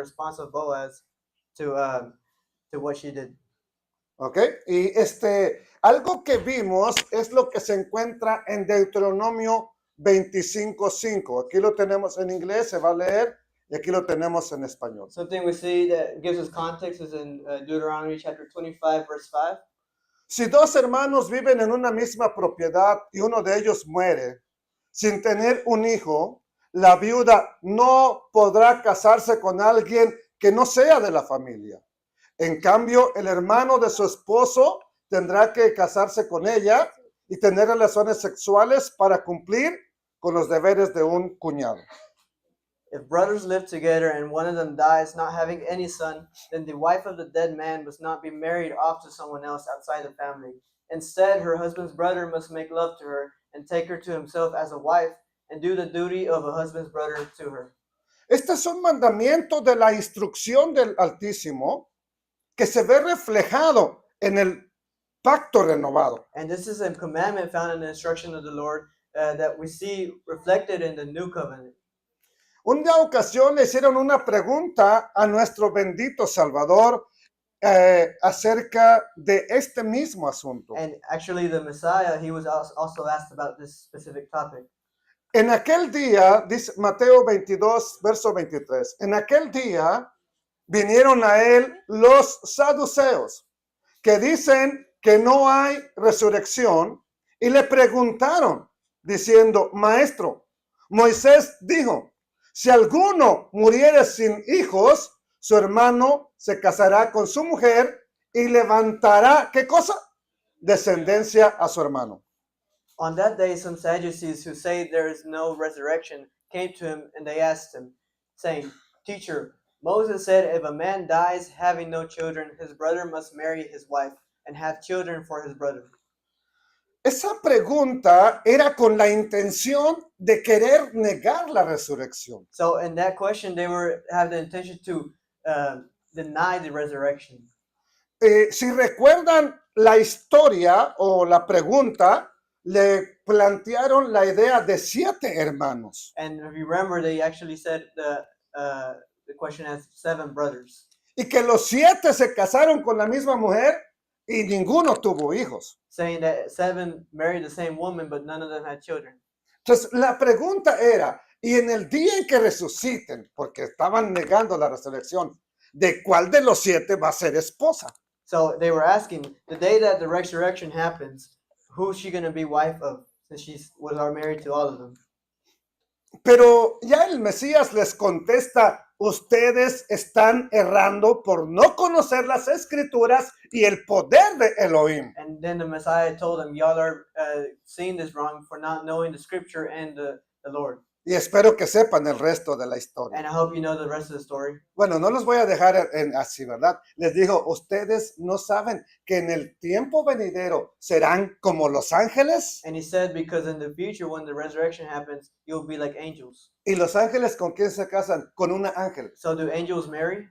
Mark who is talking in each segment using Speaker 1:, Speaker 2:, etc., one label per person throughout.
Speaker 1: response of Boaz to what she did.
Speaker 2: ¿Ok? Y algo que vimos es lo que se encuentra en Deuteronomio 25:5. Aquí lo tenemos en inglés, se va a leer, y aquí lo tenemos en español.
Speaker 1: Something we see that gives us context is in Deuteronomy chapter 25, verse 5.
Speaker 2: Si dos hermanos viven en una misma propiedad y uno de ellos muere sin tener un hijo, la viuda no podrá casarse con alguien que no sea de la familia. En cambio, el hermano de su esposo tendrá que casarse con ella y tener relaciones sexuales para cumplir con los deberes de un cuñado.
Speaker 1: If brothers live together and one of them dies not having any son, then the wife of the dead man must not be married off to someone else outside the family. Instead, her husband's brother must make love to her and take her to himself as a wife and do the duty of a husband's brother to her.
Speaker 2: Este es un mandamiento de la instrucción del Altísimo que se ve reflejado en el pacto renovado.
Speaker 1: And this is a commandment found in the instruction of the Lord that we see reflected in the new covenant.
Speaker 2: Una ocasión le hicieron una pregunta a nuestro bendito Salvador acerca de este mismo asunto.
Speaker 1: And actually, the Messiah, he was also asked about this specific topic.
Speaker 2: En aquel día, dice Mateo 22, verso 23, en aquel día vinieron a él los saduceos, que dicen que no hay resurrección, y le preguntaron, diciendo, Maestro, Moisés dijo, si alguno muriere sin hijos, su hermano se casará con su mujer y levantará, ¿qué cosa? Descendencia a su hermano.
Speaker 1: On that day, some Sadducees who say there is no resurrection came to him, and they asked him, saying, Teacher, Moses said if a man dies having no children, his brother must marry his wife and have children for his brother.
Speaker 2: Esa pregunta era con la intención de querer negar la resurrección.
Speaker 1: So in that question, they have the intention to deny the resurrection.
Speaker 2: Si recuerdan la historia o la pregunta, le plantearon la idea de 7 hermanos.
Speaker 1: And if you remember, they actually said the question as 7 brothers.
Speaker 2: Y que los 7 se casaron con la misma mujer y ninguno tuvo hijos.
Speaker 1: Saying that 7 married the same woman, but none of them had children.
Speaker 2: Entonces, la pregunta era, y en el día en que resuciten, porque estaban negando la resurrección, ¿de cuál de los 7 va a ser esposa?
Speaker 1: So they were asking, the day that the resurrection happens, who's she going to be wife of, since she was married to all of them?
Speaker 2: Pero ya el Mesías les contesta, ustedes están errando por no conocer las Escrituras y el poder de Elohim.
Speaker 1: And then the Messiah told them, y'all are seeing this wrong for not knowing the Scripture and the Lord.
Speaker 2: Y espero que sepan el resto de la historia.
Speaker 1: And I hope you know the rest of the story.
Speaker 2: Bueno, no los voy a dejar así, ¿verdad? Les digo, ustedes no saben que en el tiempo venidero serán como los ángeles.
Speaker 1: And he said, because in the future, when the resurrection happens, you'll be like angels.
Speaker 2: ¿Y los ángeles con quién se casan? Con una ángel.
Speaker 1: So do angels marry?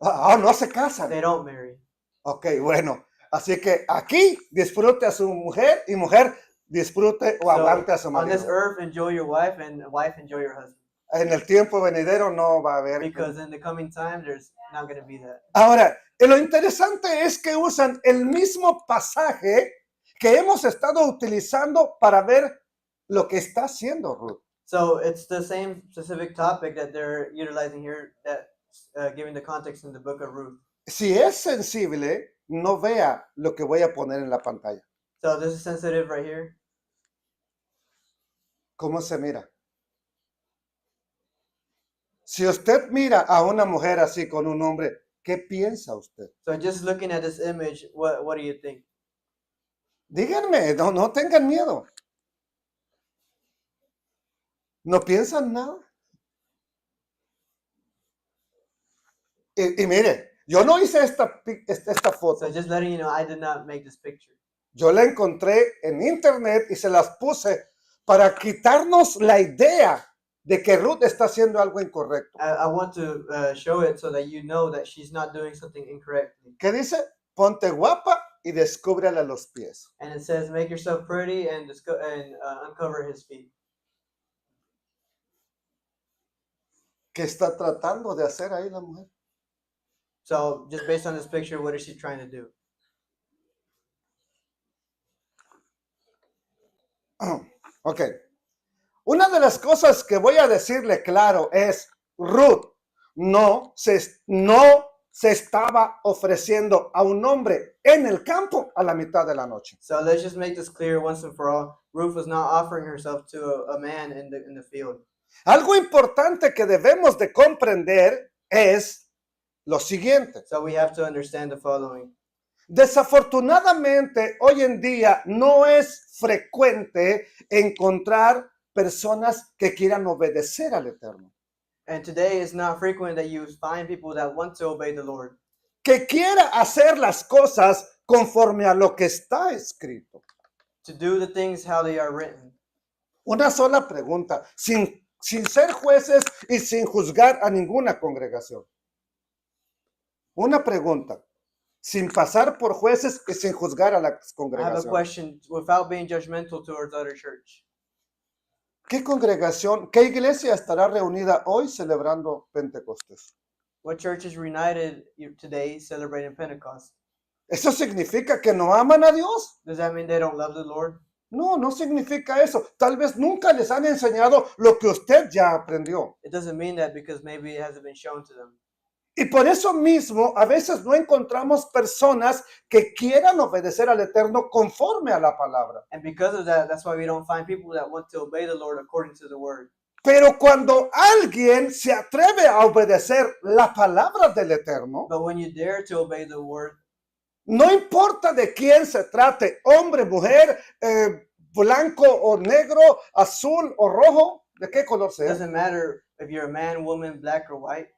Speaker 2: No se casan.
Speaker 1: They don't marry.
Speaker 2: Ok, bueno. Así que aquí disfrute a su mujer y mujer disfrute o aguante a su
Speaker 1: on this
Speaker 2: marido.
Speaker 1: earth, enjoy your wife, and wife, enjoy your husband.
Speaker 2: En el tiempo venidero no va a haber.
Speaker 1: Because in the coming time, there's not going to be that.
Speaker 2: Ahora, lo interesante es que usan el mismo pasaje que hemos estado utilizando para ver lo que está haciendo Ruth.
Speaker 1: So it's the same specific topic that they're utilizing here, that giving the context in the book of Ruth.
Speaker 2: Si es sensible, no vea lo que voy a poner en la pantalla.
Speaker 1: So this is sensitive right here.
Speaker 2: ¿Cómo se mira? Si usted mira a una mujer así con un hombre, ¿qué piensa usted?
Speaker 1: So just looking at this image, what do you think?
Speaker 2: Díganme, no tengan miedo. ¿No piensan nada? Y mire, yo no hice esta foto.
Speaker 1: So just letting you know, I did not make this picture.
Speaker 2: Yo la encontré en internet y se las puse para quitarnos la idea de que Ruth está haciendo algo incorrecto.
Speaker 1: I want to show it so that you know that she's not doing something incorrectly.
Speaker 2: ¿Qué dice? Ponte guapa y descúbrele los pies.
Speaker 1: And it says, make yourself pretty and uncover his feet.
Speaker 2: ¿Qué está tratando de hacer ahí la mujer?
Speaker 1: So just based on this picture, what is she trying to do?
Speaker 2: Ok. Una de las cosas que voy a decirle claro es, Ruth no se estaba ofreciendo a un hombre en el campo a la mitad de la noche.
Speaker 1: So let's just make this clear once and for all. Ruth was not offering herself to a man in the field.
Speaker 2: Algo importante que debemos de comprender es lo siguiente.
Speaker 1: So we have to understand the following.
Speaker 2: Desafortunadamente, hoy en día no es frecuente encontrar personas que quieran obedecer al Eterno,
Speaker 1: And today it's not frequent that you find people that want to obey the Lord,
Speaker 2: que quiera hacer las cosas conforme a lo que está escrito.
Speaker 1: to do the things how they are written.
Speaker 2: Una sola pregunta, sin ser jueces y sin juzgar a ninguna congregación. Una pregunta, sin pasar por jueces y sin juzgar a las
Speaker 1: I have a
Speaker 2: congregaciones.
Speaker 1: question without being judgmental towards other church.
Speaker 2: ¿Qué congregación, qué iglesia estará reunida hoy celebrando Pentecostés?
Speaker 1: What church is reunited today celebrating Pentecost?
Speaker 2: ¿Eso significa que no aman a Dios?
Speaker 1: Does that mean they don't love the Lord?
Speaker 2: No, no significa eso. Tal vez nunca les han enseñado lo que usted ya aprendió.
Speaker 1: It doesn't mean that because maybe it hasn't been shown to them.
Speaker 2: Y por eso mismo a veces no encontramos personas que quieran obedecer al Eterno conforme a la palabra.
Speaker 1: And because of that, that's why we don't find people that want to obey the Lord according to the word.
Speaker 2: Pero cuando alguien se atreve a obedecer la palabra del Eterno,
Speaker 1: But when you dare to obey the word,
Speaker 2: no importa de quién se trate, hombre, mujer, blanco o negro, azul o rojo, de qué color
Speaker 1: it
Speaker 2: sea.
Speaker 1: doesn't matter if you're a man, woman, black or white,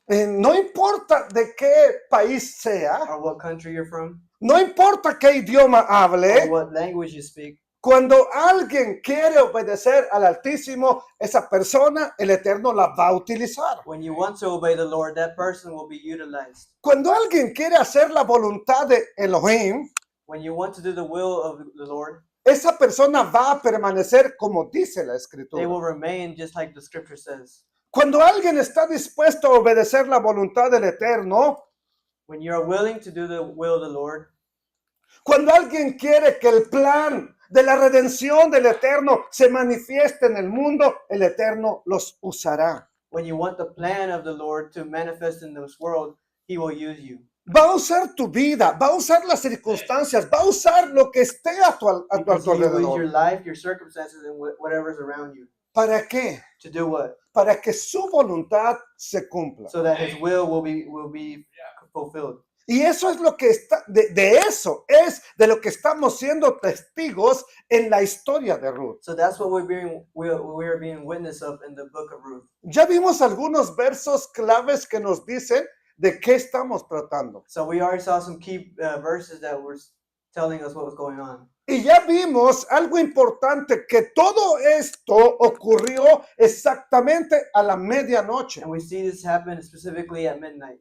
Speaker 2: No importa de qué país sea,
Speaker 1: or what country you're from,
Speaker 2: no importa qué idioma
Speaker 1: or
Speaker 2: hable,
Speaker 1: what language you speak.
Speaker 2: cuando alguien quiere obedecer al Altísimo, esa persona, el Eterno la va a utilizar.
Speaker 1: When you want to obey the Lord, that person will be utilized.
Speaker 2: Cuando alguien quiere hacer la voluntad de Elohim,
Speaker 1: When you want to do the will of the Lord,
Speaker 2: esa persona va a permanecer como dice la
Speaker 1: they
Speaker 2: Escritura.
Speaker 1: will remain just like the scripture says.
Speaker 2: Cuando alguien está dispuesto a obedecer la voluntad del Eterno,
Speaker 1: When you're willing to do the will of the Lord,
Speaker 2: cuando alguien quiere que el plan de la redención del Eterno se manifieste en el mundo, el Eterno los usará.
Speaker 1: when you want the plan of the Lord to manifest in this world, He will use you.
Speaker 2: Va a usar tu vida, va a usar las circunstancias, va a usar lo que esté a tu
Speaker 1: Because He will use your
Speaker 2: alrededor.
Speaker 1: life, your circumstances, and whatever's around you.
Speaker 2: ¿Para qué?
Speaker 1: To do what?
Speaker 2: Para que su voluntad se cumpla.
Speaker 1: So that His will be fulfilled.
Speaker 2: Y eso es lo que está, de eso es de lo que estamos siendo testigos en la historia de Ruth.
Speaker 1: So that's what we're being witness of in the book of Ruth.
Speaker 2: Ya vimos algunos versos claves que nos dicen de qué estamos tratando.
Speaker 1: So we already saw some key verses that were telling us what was going on.
Speaker 2: Y ya vimos algo importante, que todo esto ocurrió exactamente a la medianoche.
Speaker 1: And we see this happen specifically at midnight.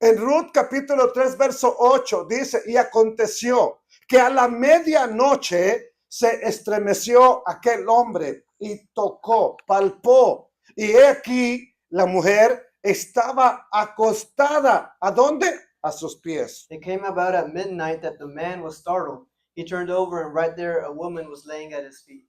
Speaker 2: En Ruth capítulo 3, verso 8 dice, y aconteció que a la medianoche se estremeció aquel hombre y tocó, palpó. Y he aquí la mujer estaba acostada. ¿A dónde? A sus pies.
Speaker 1: It came about at midnight that the man was startled. He turned over, and right there a woman was laying at his feet.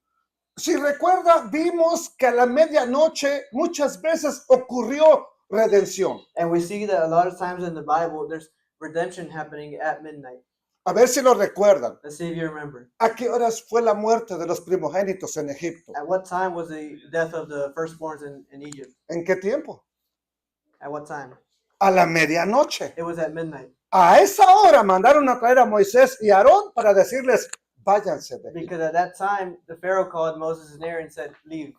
Speaker 2: Si recuerda, vimos que a la medianoche muchas veces ocurrió redención.
Speaker 1: And we see that a lot of times in the Bible, there's redemption happening at midnight.
Speaker 2: A ver si lo recuerdan.
Speaker 1: Let's see if you remember.
Speaker 2: ¿A qué horas fue la muerte de los primogénitos en Egipto?
Speaker 1: At what time was the death of the firstborns in Egypt?
Speaker 2: ¿En qué tiempo?
Speaker 1: At what time?
Speaker 2: A la medianoche.
Speaker 1: It was at midnight.
Speaker 2: A esa hora mandaron a traer a Moisés y Aarón para decirles, váyanse de aquí.
Speaker 1: Because at that time, the Pharaoh called Moses and Aaron and said, leave.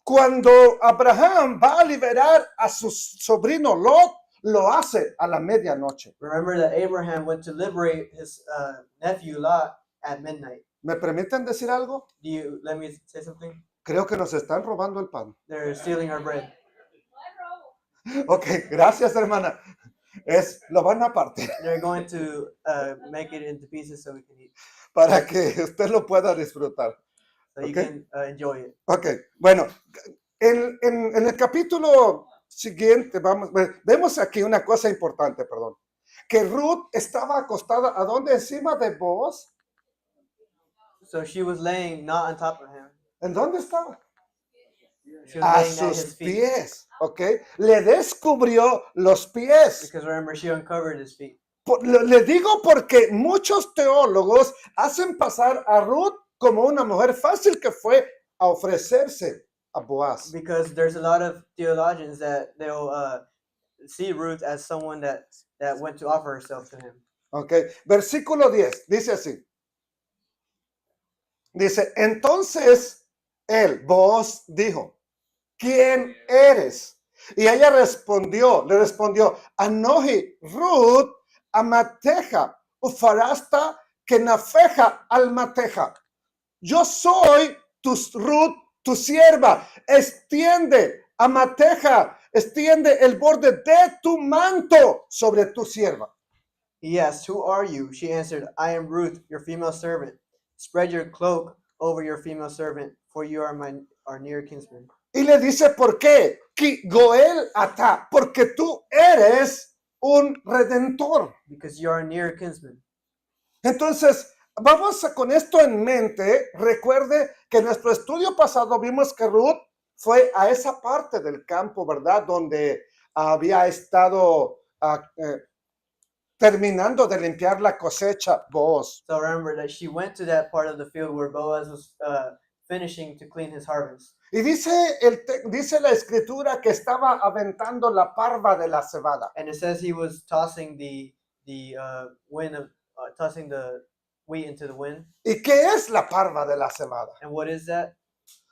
Speaker 2: Cuando Abraham va a liberar a su sobrino Lot, lo hace a la medianoche.
Speaker 1: Remember that Abraham went to liberate his nephew Lot at midnight.
Speaker 2: ¿Me permiten decir algo?
Speaker 1: Let me say something?
Speaker 2: Creo que nos están robando el pan.
Speaker 1: They're stealing our bread.
Speaker 2: Ok, gracias hermana. Lo van a partir
Speaker 1: They're going to make it into pieces so we can eat.
Speaker 2: para que usted lo pueda disfrutar.
Speaker 1: So you
Speaker 2: Okay.
Speaker 1: can enjoy it.
Speaker 2: Ok, bueno, En el capítulo siguiente, vemos aquí una cosa importante, perdón. Que Ruth estaba acostada, ¿a dónde? Encima de Boaz.
Speaker 1: So she was laying not on top of him.
Speaker 2: ¿En dónde estaba?
Speaker 1: She was
Speaker 2: A
Speaker 1: laying at
Speaker 2: sus
Speaker 1: his feet.
Speaker 2: pies, ¿ok? Le descubrió los pies.
Speaker 1: Because remember, she uncovered his feet.
Speaker 2: Le digo porque muchos teólogos hacen pasar a Ruth como una mujer fácil que fue a ofrecerse a Boaz.
Speaker 1: Because there's a lot of theologians that they'll see Ruth as someone that went to offer herself to him.
Speaker 2: Ok, versículo 10, dice así. Dice, entonces él, Boaz, dijo, ¿quién eres? Y ella le respondió, Anoji, Ruth, amateja, ufarasta, kenafeja, almateja. Yo soy Ruth, tu sierva. Extiende, amateja, extiende el borde de tu manto sobre tu sierva.
Speaker 1: He asked, "Who are you?" She answered, "I am Ruth, your female servant. Spread your cloak over your female servant, for you are our near kinsman."
Speaker 2: Y le dice, ¿por qué? Ki goel ata, porque tú eres un redentor.
Speaker 1: Because you are a near kinsman.
Speaker 2: Entonces, vamos con esto en mente. Recuerde que en nuestro estudio pasado vimos que Ruth fue a esa parte del campo, ¿verdad? Donde había estado terminando de limpiar la cosecha Boaz.
Speaker 1: So remember that she went to that part of the field where Boaz was finishing to clean his harvest.
Speaker 2: Y dice la escritura que estaba aventando la parva de la cebada.
Speaker 1: And it says he was tossing the wind of tossing the wheat into the wind.
Speaker 2: ¿Y qué es la parva de la cebada?
Speaker 1: And what is that?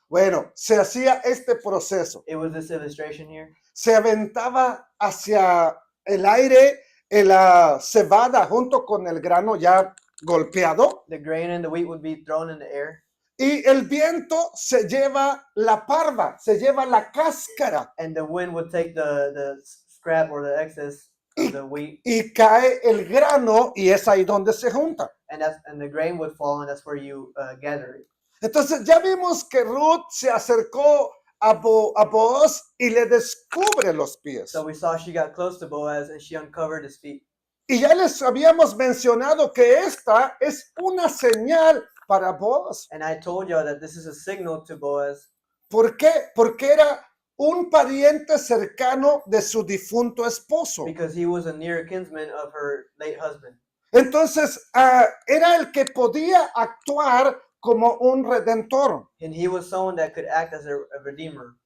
Speaker 2: Bueno, se hacía este proceso.
Speaker 1: It was this illustration here.
Speaker 2: Se aventaba hacia el aire la cebada junto con el grano ya golpeado.
Speaker 1: The grain and the wheat would be thrown in the air.
Speaker 2: Y el viento se lleva la parva, se lleva la cáscara.
Speaker 1: And the wind would take the scrap or the excess of the wheat.
Speaker 2: Y cae el grano y es ahí donde se junta.
Speaker 1: And the grain would fall, and that's where you gather it.
Speaker 2: Entonces ya vimos que Ruth se acercó a Boaz y le descubre los pies.
Speaker 1: So we saw she got close to Boaz and she uncovered his feet.
Speaker 2: Y ya les habíamos mencionado que esta es una señal para Boaz.
Speaker 1: And I told y'all that this is a signal to Boaz.
Speaker 2: ¿Por qué? Porque era un pariente cercano de su difunto esposo.
Speaker 1: Because he was a near kinsman of her late husband.
Speaker 2: Entonces, era el que podía actuar como un redentor.
Speaker 1: And he was someone that could act as a redeemer.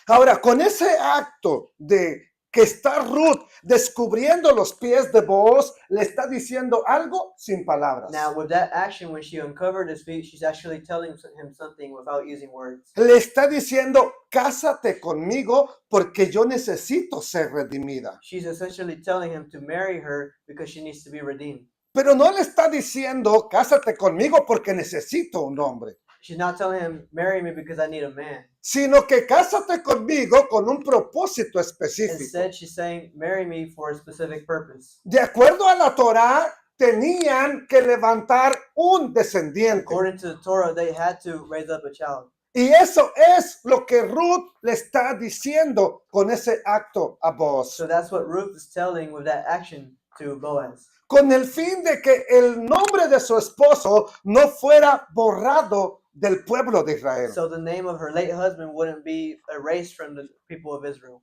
Speaker 2: Ahora, con ese acto de que está Ruth descubriendo los pies de Boaz, le está diciendo algo sin palabras.
Speaker 1: Now, with that action, when she uncovered his feet, she's actually telling him something without using words.
Speaker 2: Le está diciendo, cásate conmigo porque yo necesito ser redimida.
Speaker 1: She's essentially telling him to marry her because she needs to be redeemed.
Speaker 2: Pero no le está diciendo, cásate conmigo porque necesito un hombre.
Speaker 1: She's not telling him, marry me because I need a man.
Speaker 2: Sino que cásate conmigo con un propósito específico.
Speaker 1: Instead, she's saying, marry me for a specific purpose.
Speaker 2: De acuerdo a la Torá, tenían que levantar un descendiente.
Speaker 1: According to the Torah, they had to raise up a child.
Speaker 2: Y eso es lo que Ruth le está diciendo con ese acto a Boaz.
Speaker 1: So that's what Ruth is telling with that action to Boaz.
Speaker 2: Con el fin de que el nombre de su esposo no fuera borrado del pueblo de Israel.
Speaker 1: So the name of her late husband wouldn't be erased from the people of Israel.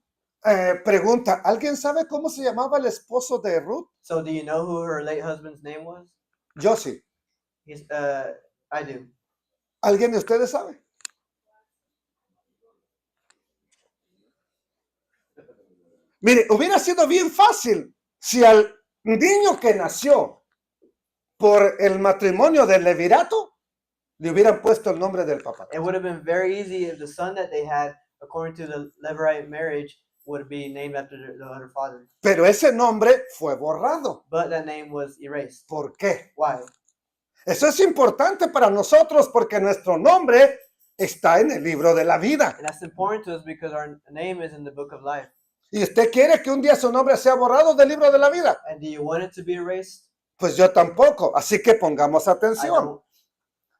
Speaker 2: Pregunta, ¿alguien sabe cómo se llamaba el esposo de Ruth?
Speaker 1: So do you know who her late husband's name was?
Speaker 2: Yo sí.
Speaker 1: I do.
Speaker 2: ¿Alguien de ustedes sabe? Mire, hubiera sido bien fácil si al niño que nació por el matrimonio del levirato le hubieran puesto el nombre del papá.
Speaker 1: It would have been very easy if the son that they had, according to the Levirate marriage, would be named after her father.
Speaker 2: Pero ese nombre fue borrado.
Speaker 1: But that name was erased.
Speaker 2: ¿Por qué?
Speaker 1: Why?
Speaker 2: Eso es importante para nosotros porque nuestro nombre está en el libro de la vida.
Speaker 1: And that's important to us because our name is in the book of life.
Speaker 2: ¿Y usted quiere que un día su nombre sea borrado del libro de la vida?
Speaker 1: And do you want it to be erased?
Speaker 2: Pues yo tampoco, así que pongamos
Speaker 1: I
Speaker 2: atención.
Speaker 1: don't.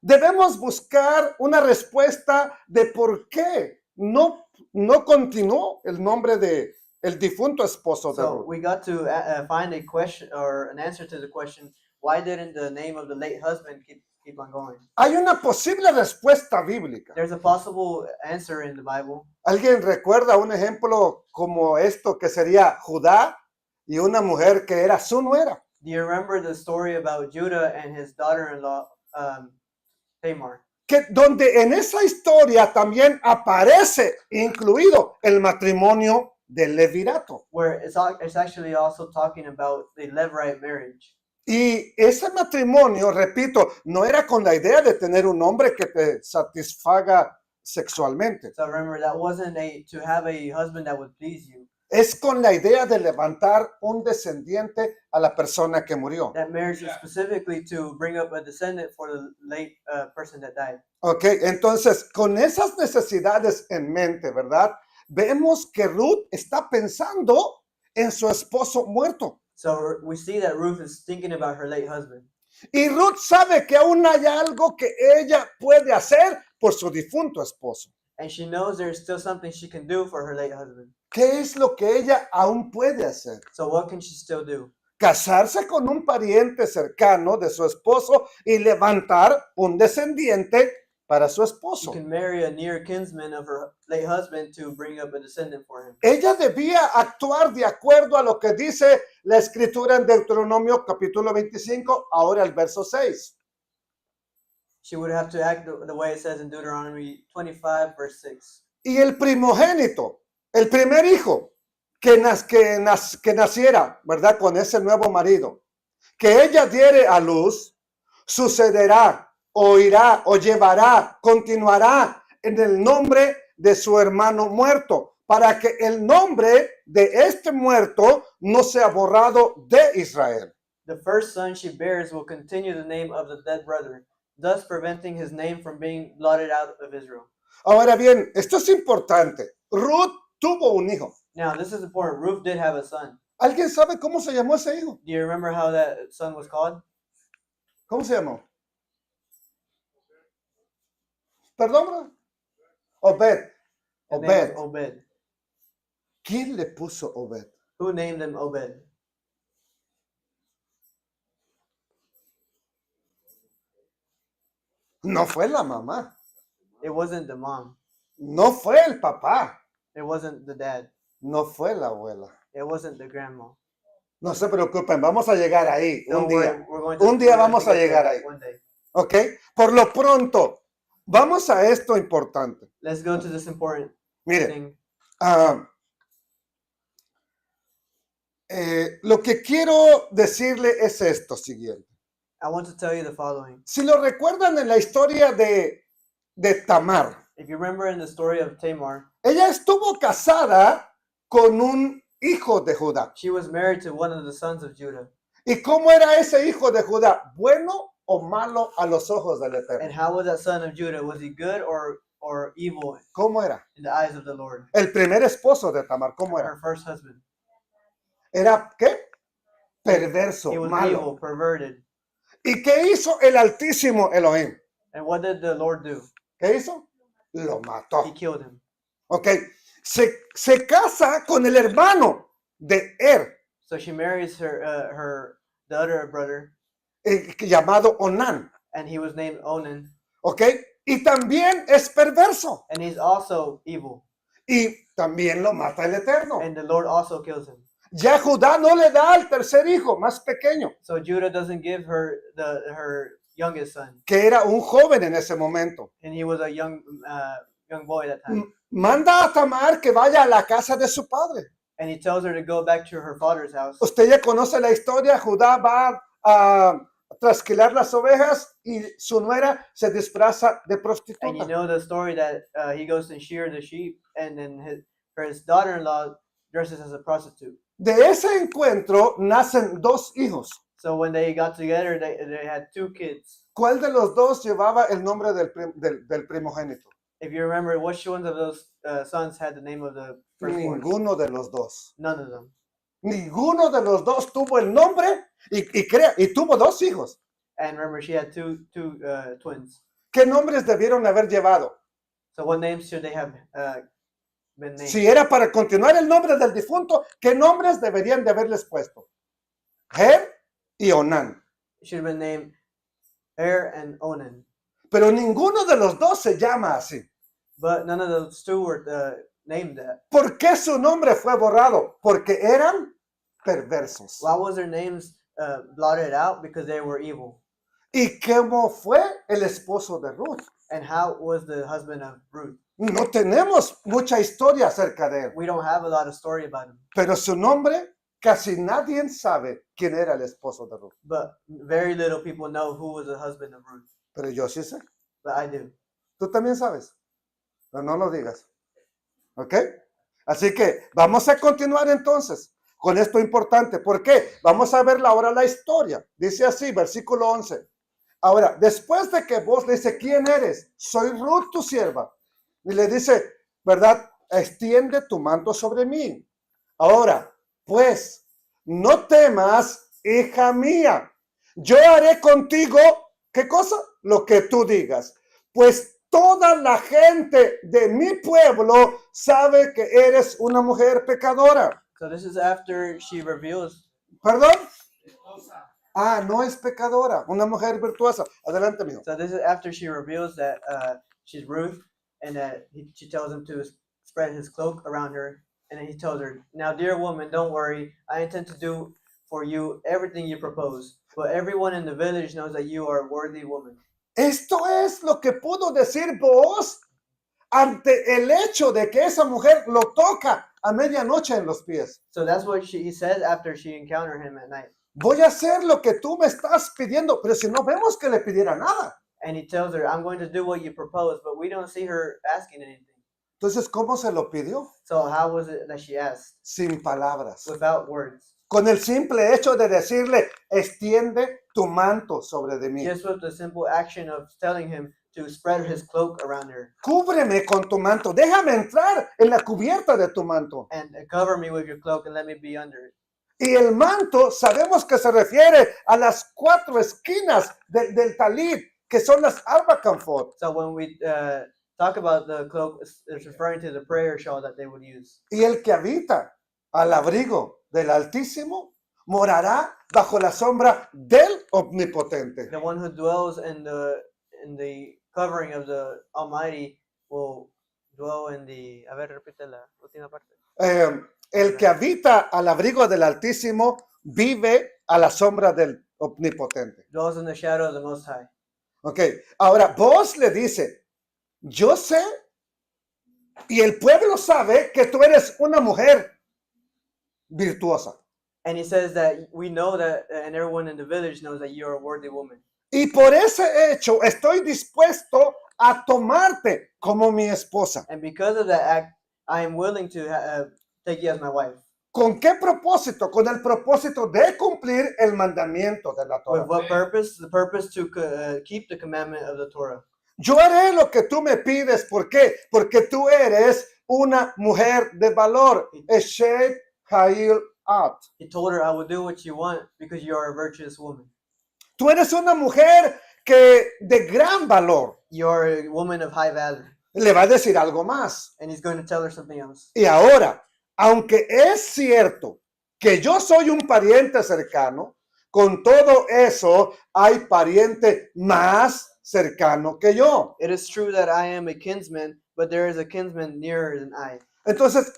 Speaker 2: Debemos buscar una respuesta de por qué no no continuó el nombre de el difunto esposo de
Speaker 1: So
Speaker 2: Ruth.
Speaker 1: we got to find a question or an answer to the question, why didn't the name of the late husband keep on going?
Speaker 2: Hay una posible respuesta bíblica.
Speaker 1: There's a possible answer in the Bible.
Speaker 2: ¿Alguien recuerda un ejemplo como esto que sería Judá y una mujer que era su nuera?
Speaker 1: Do you remember the story about Judah and his daughter-in-law, Tamar?
Speaker 2: Que donde en esa historia también aparece incluido el matrimonio del levirato.
Speaker 1: Where it's actually also talking about the Levirate marriage.
Speaker 2: Y ese matrimonio, repito, no era con la idea de tener un hombre que te satisfaga sexualmente.
Speaker 1: So remember, that wasn't to have a husband that would please you.
Speaker 2: Es con la idea de levantar un descendiente a la persona que murió.
Speaker 1: That marriage was specifically to bring up a descendant for the late person that died.
Speaker 2: Ok, entonces con esas necesidades en mente, ¿verdad? Vemos que Ruth está pensando en su esposo muerto.
Speaker 1: So we see that Ruth is thinking about her late husband.
Speaker 2: Y Ruth sabe que aún hay algo que ella puede hacer por su difunto esposo.
Speaker 1: And she knows there's still something she can do for her late husband.
Speaker 2: ¿Qué es lo que ella aún puede hacer?
Speaker 1: So what can she still do?
Speaker 2: Casarse con un pariente cercano de su esposo y levantar un descendiente para su
Speaker 1: She
Speaker 2: esposo.
Speaker 1: can marry a near kinsman of her late husband to bring up a descendant for him.
Speaker 2: Ella debía actuar de acuerdo a lo que dice la escritura en Deuteronomio capítulo 25, ahora el verso 6.
Speaker 1: She would have to act the way it says in Deuteronomy 25, verse 6.
Speaker 2: Y el primogénito, el primer hijo que naciera, ¿verdad? Con ese nuevo marido, que ella diere a luz, sucederá, oirá o llevará, continuará en el nombre de su hermano muerto, para que el nombre de este muerto no sea borrado de Israel.
Speaker 1: The first son she bears will continue the name of the dead brother, thus preventing his name from being blotted out of Israel.
Speaker 2: Ahora bien, esto es importante. Ruth tuvo un hijo.
Speaker 1: Now, this is important. Ruth did have a son.
Speaker 2: ¿Alguien sabe cómo se llamó ese hijo?
Speaker 1: Do you remember how that son was called?
Speaker 2: ¿Cómo se llamó? Perdón, bro. Obed.
Speaker 1: His name was
Speaker 2: Obed.
Speaker 1: Obed.
Speaker 2: ¿Quién le puso Obed?
Speaker 1: Who named him Obed?
Speaker 2: No fue la mamá.
Speaker 1: It wasn't the mom.
Speaker 2: No fue el papá.
Speaker 1: It wasn't the dad.
Speaker 2: No fue la abuela.
Speaker 1: It wasn't the grandma.
Speaker 2: No se preocupen, vamos a llegar ahí un
Speaker 1: Don't
Speaker 2: día.
Speaker 1: worry, we're going to,
Speaker 2: Un día
Speaker 1: we're going
Speaker 2: vamos
Speaker 1: to
Speaker 2: a
Speaker 1: get
Speaker 2: llegar
Speaker 1: there
Speaker 2: ahí.
Speaker 1: one day.
Speaker 2: ¿Ok? Por lo pronto, vamos a esto importante.
Speaker 1: Let's go to this important
Speaker 2: Mire,
Speaker 1: thing.
Speaker 2: lo que quiero decirle es esto siguiente.
Speaker 1: I want to tell you the following.
Speaker 2: Si lo recuerdan en la historia de Tamar,
Speaker 1: If you remember in the story of Tamar,
Speaker 2: ella estuvo casada con un hijo de Judá.
Speaker 1: she was married to one of the sons of Judah.
Speaker 2: ¿Y cómo era ese hijo de Judá? ¿Bueno o malo a los ojos del
Speaker 1: And
Speaker 2: Eterno?
Speaker 1: how was that son of Judah? Was he good or evil
Speaker 2: ¿Cómo era?
Speaker 1: in the eyes of the Lord?
Speaker 2: El primer esposo de Tamar, ¿cómo era?
Speaker 1: Her first husband.
Speaker 2: ¿Era qué? Perverso,
Speaker 1: He was
Speaker 2: malo.
Speaker 1: evil, perverted.
Speaker 2: ¿Y qué hizo el Altísimo Elohim?
Speaker 1: And what did the Lord do?
Speaker 2: ¿Qué hizo? Lo mató.
Speaker 1: He killed him.
Speaker 2: Ok, se casa con el hermano de
Speaker 1: So she marries the other brother,
Speaker 2: llamado Onán.
Speaker 1: and he was named Onan,
Speaker 2: Ok, y también es perverso.
Speaker 1: and he's also evil.
Speaker 2: Y también lo mata el Eterno.
Speaker 1: And the Lord also kills him.
Speaker 2: Ya Judá no le da al tercer hijo, más pequeño,
Speaker 1: So Judah doesn't give her her youngest son,
Speaker 2: que era un joven en ese momento.
Speaker 1: and he was a young boy at that time.
Speaker 2: Manda a Tamar que vaya a la casa de su padre.
Speaker 1: And he tells her to go back to her father's house.
Speaker 2: Usted ya conoce la historia. Judá va a trasquilar las ovejas y su nuera se disfraza de
Speaker 1: And you
Speaker 2: prostituta.
Speaker 1: know the story that he goes to shear the sheep, and then his daughter-in-law dresses as a prostitute.
Speaker 2: De ese encuentro nacen dos hijos.
Speaker 1: So when they got together, they had two kids.
Speaker 2: ¿Cuál de los dos llevaba el nombre del primogénito?
Speaker 1: If you remember, which ones of those sons had the name of the firstborn?
Speaker 2: Ninguno de los dos.
Speaker 1: None of them.
Speaker 2: Ninguno de los dos tuvo el nombre y tuvo dos hijos.
Speaker 1: And remember, she had two twins.
Speaker 2: ¿Qué nombres debieron haber llevado?
Speaker 1: So what names should they have been named.
Speaker 2: Si era para continuar el nombre del difunto, ¿qué nombres deberían de haberles puesto? Er y Onán.
Speaker 1: It should have been named Er and Onan.
Speaker 2: Pero ninguno de los dos se llama así.
Speaker 1: But none of those two were named that.
Speaker 2: ¿Por qué su nombre fue borrado? Porque eran perversos.
Speaker 1: Why was their names blotted out? Because they were evil.
Speaker 2: ¿Y cómo fue el esposo de Ruth?
Speaker 1: And how was the husband of Ruth?
Speaker 2: No tenemos mucha historia acerca de él,
Speaker 1: We don't have a lot of story about him.
Speaker 2: pero su nombre casi nadie sabe quién era el esposo de Ruth.
Speaker 1: But very little people know who was the husband of Ruth.
Speaker 2: Pero yo sí sé.
Speaker 1: But I do.
Speaker 2: Tú también sabes. Pero no lo digas. ¿Ok? Así que vamos a continuar entonces con esto importante. ¿Por qué? Vamos a ver ahora la historia. Dice así, versículo 11. Ahora, después de que vos le dice, ¿quién eres? Soy Ruth, tu sierva. Y le dice, ¿verdad? Extiende tu manto sobre mí. Ahora, pues, no temas, hija mía. Yo haré contigo, ¿qué cosa? Lo que tú digas. Pues toda la gente de mi pueblo sabe que eres una mujer pecadora.
Speaker 1: So this is after she reveals.
Speaker 2: ¿Perdón? Ah, no es pecadora, una mujer virtuosa. Adelante, amigo.
Speaker 1: So this is after she reveals that she's Ruth, and that she tells him to spread his cloak around her, and then he tells her, "Now, dear woman, don't worry. I intend to do for you everything you propose. But everyone in the village knows that you are a worthy woman."
Speaker 2: Esto es lo que pudo decir Booz ante el hecho de que esa mujer lo toca a medianoche en los pies.
Speaker 1: So that's what he says after she encountered him at night.
Speaker 2: Voy a hacer lo que tú me estás pidiendo, pero si no vemos que le pidiera nada.
Speaker 1: And he tells her, "I'm going to do what you propose," but we don't see her asking anything.
Speaker 2: Entonces, ¿cómo se lo pidió?
Speaker 1: So how was it that she asked?
Speaker 2: Sin palabras.
Speaker 1: Without words.
Speaker 2: Con el simple hecho de decirle, extiende tu manto sobre de mí.
Speaker 1: Just with the simple action of telling him to spread his cloak around her
Speaker 2: Cúbreme con tu manto. Déjame entrar en la cubierta de tu manto.
Speaker 1: and cover me with your cloak and let me be under it.
Speaker 2: Y el manto sabemos que se refiere a las cuatro esquinas del talit, que son las arbacanfot.
Speaker 1: So when we talk about the cloak, it's referring to the prayer shawl that they would use.
Speaker 2: Y el que habita al abrigo del Altísimo morará bajo la sombra del Omnipotente.
Speaker 1: The one who dwells in the covering of the Almighty will dwell in the. A ver, repite la última parte.
Speaker 2: El que habita al abrigo del Altísimo vive a la sombra del Omnipotente.
Speaker 1: Dwells in the shadow of the Most High.
Speaker 2: Ok, ahora vos le dice, yo sé y el pueblo sabe que tú eres una mujer virtuosa.
Speaker 1: And he says that we know that, and everyone in the village knows that you are a worthy woman.
Speaker 2: Y por ese hecho estoy dispuesto a tomarte como mi esposa.
Speaker 1: And because of that act, I am willing to take you as my wife.
Speaker 2: ¿Con qué propósito? Con el propósito de cumplir el mandamiento de la
Speaker 1: With
Speaker 2: Torah.
Speaker 1: what purpose? The purpose to keep the commandment of the Torah.
Speaker 2: Yo haré lo que tú me pides. ¿Por qué? Porque tú eres una mujer de valor. Eshet Ha'il At.
Speaker 1: He told her, "I will do what you want because you are a virtuous woman.
Speaker 2: Tú eres una mujer que de gran valor.
Speaker 1: You are a woman of high value."
Speaker 2: Le va a decir algo más.
Speaker 1: And he's going to tell her something else.
Speaker 2: Y ahora, aunque es cierto que yo soy un pariente cercano, con todo eso hay pariente más cercano que yo.
Speaker 1: It is true that I am a kinsman, but there is a kinsman nearer than I.
Speaker 2: Entonces,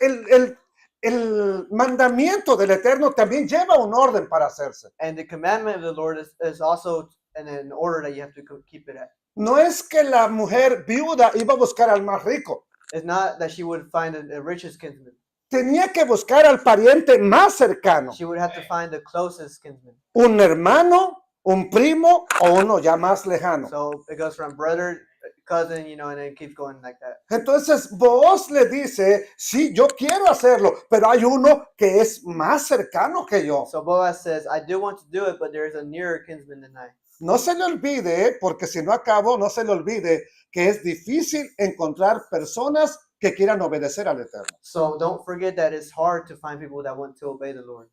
Speaker 2: el mandamiento del Eterno también lleva un orden para hacerse.
Speaker 1: And the commandment of the Lord is also in an order that you have to keep it at.
Speaker 2: No es que la mujer viuda iba a buscar al más rico.
Speaker 1: It's not that she would find the richest kinsman.
Speaker 2: Tenía que buscar al pariente más cercano.
Speaker 1: She would have to find the closest kinsman.
Speaker 2: Un hermano, un primo o uno ya más lejano.
Speaker 1: So it goes from brother, cousin, and it keeps going like that.
Speaker 2: Entonces Booz le dice, sí, yo quiero hacerlo, pero hay uno que es más cercano que yo.
Speaker 1: So Boaz says, "I do want to do it, but there is a nearer kinsman than I."
Speaker 2: No se le olvide, porque si no acabo, no se le olvide que es difícil encontrar personas que quieran obedecer al Eterno.
Speaker 1: So don't forget that it's hard to find people that want to obey the Lord.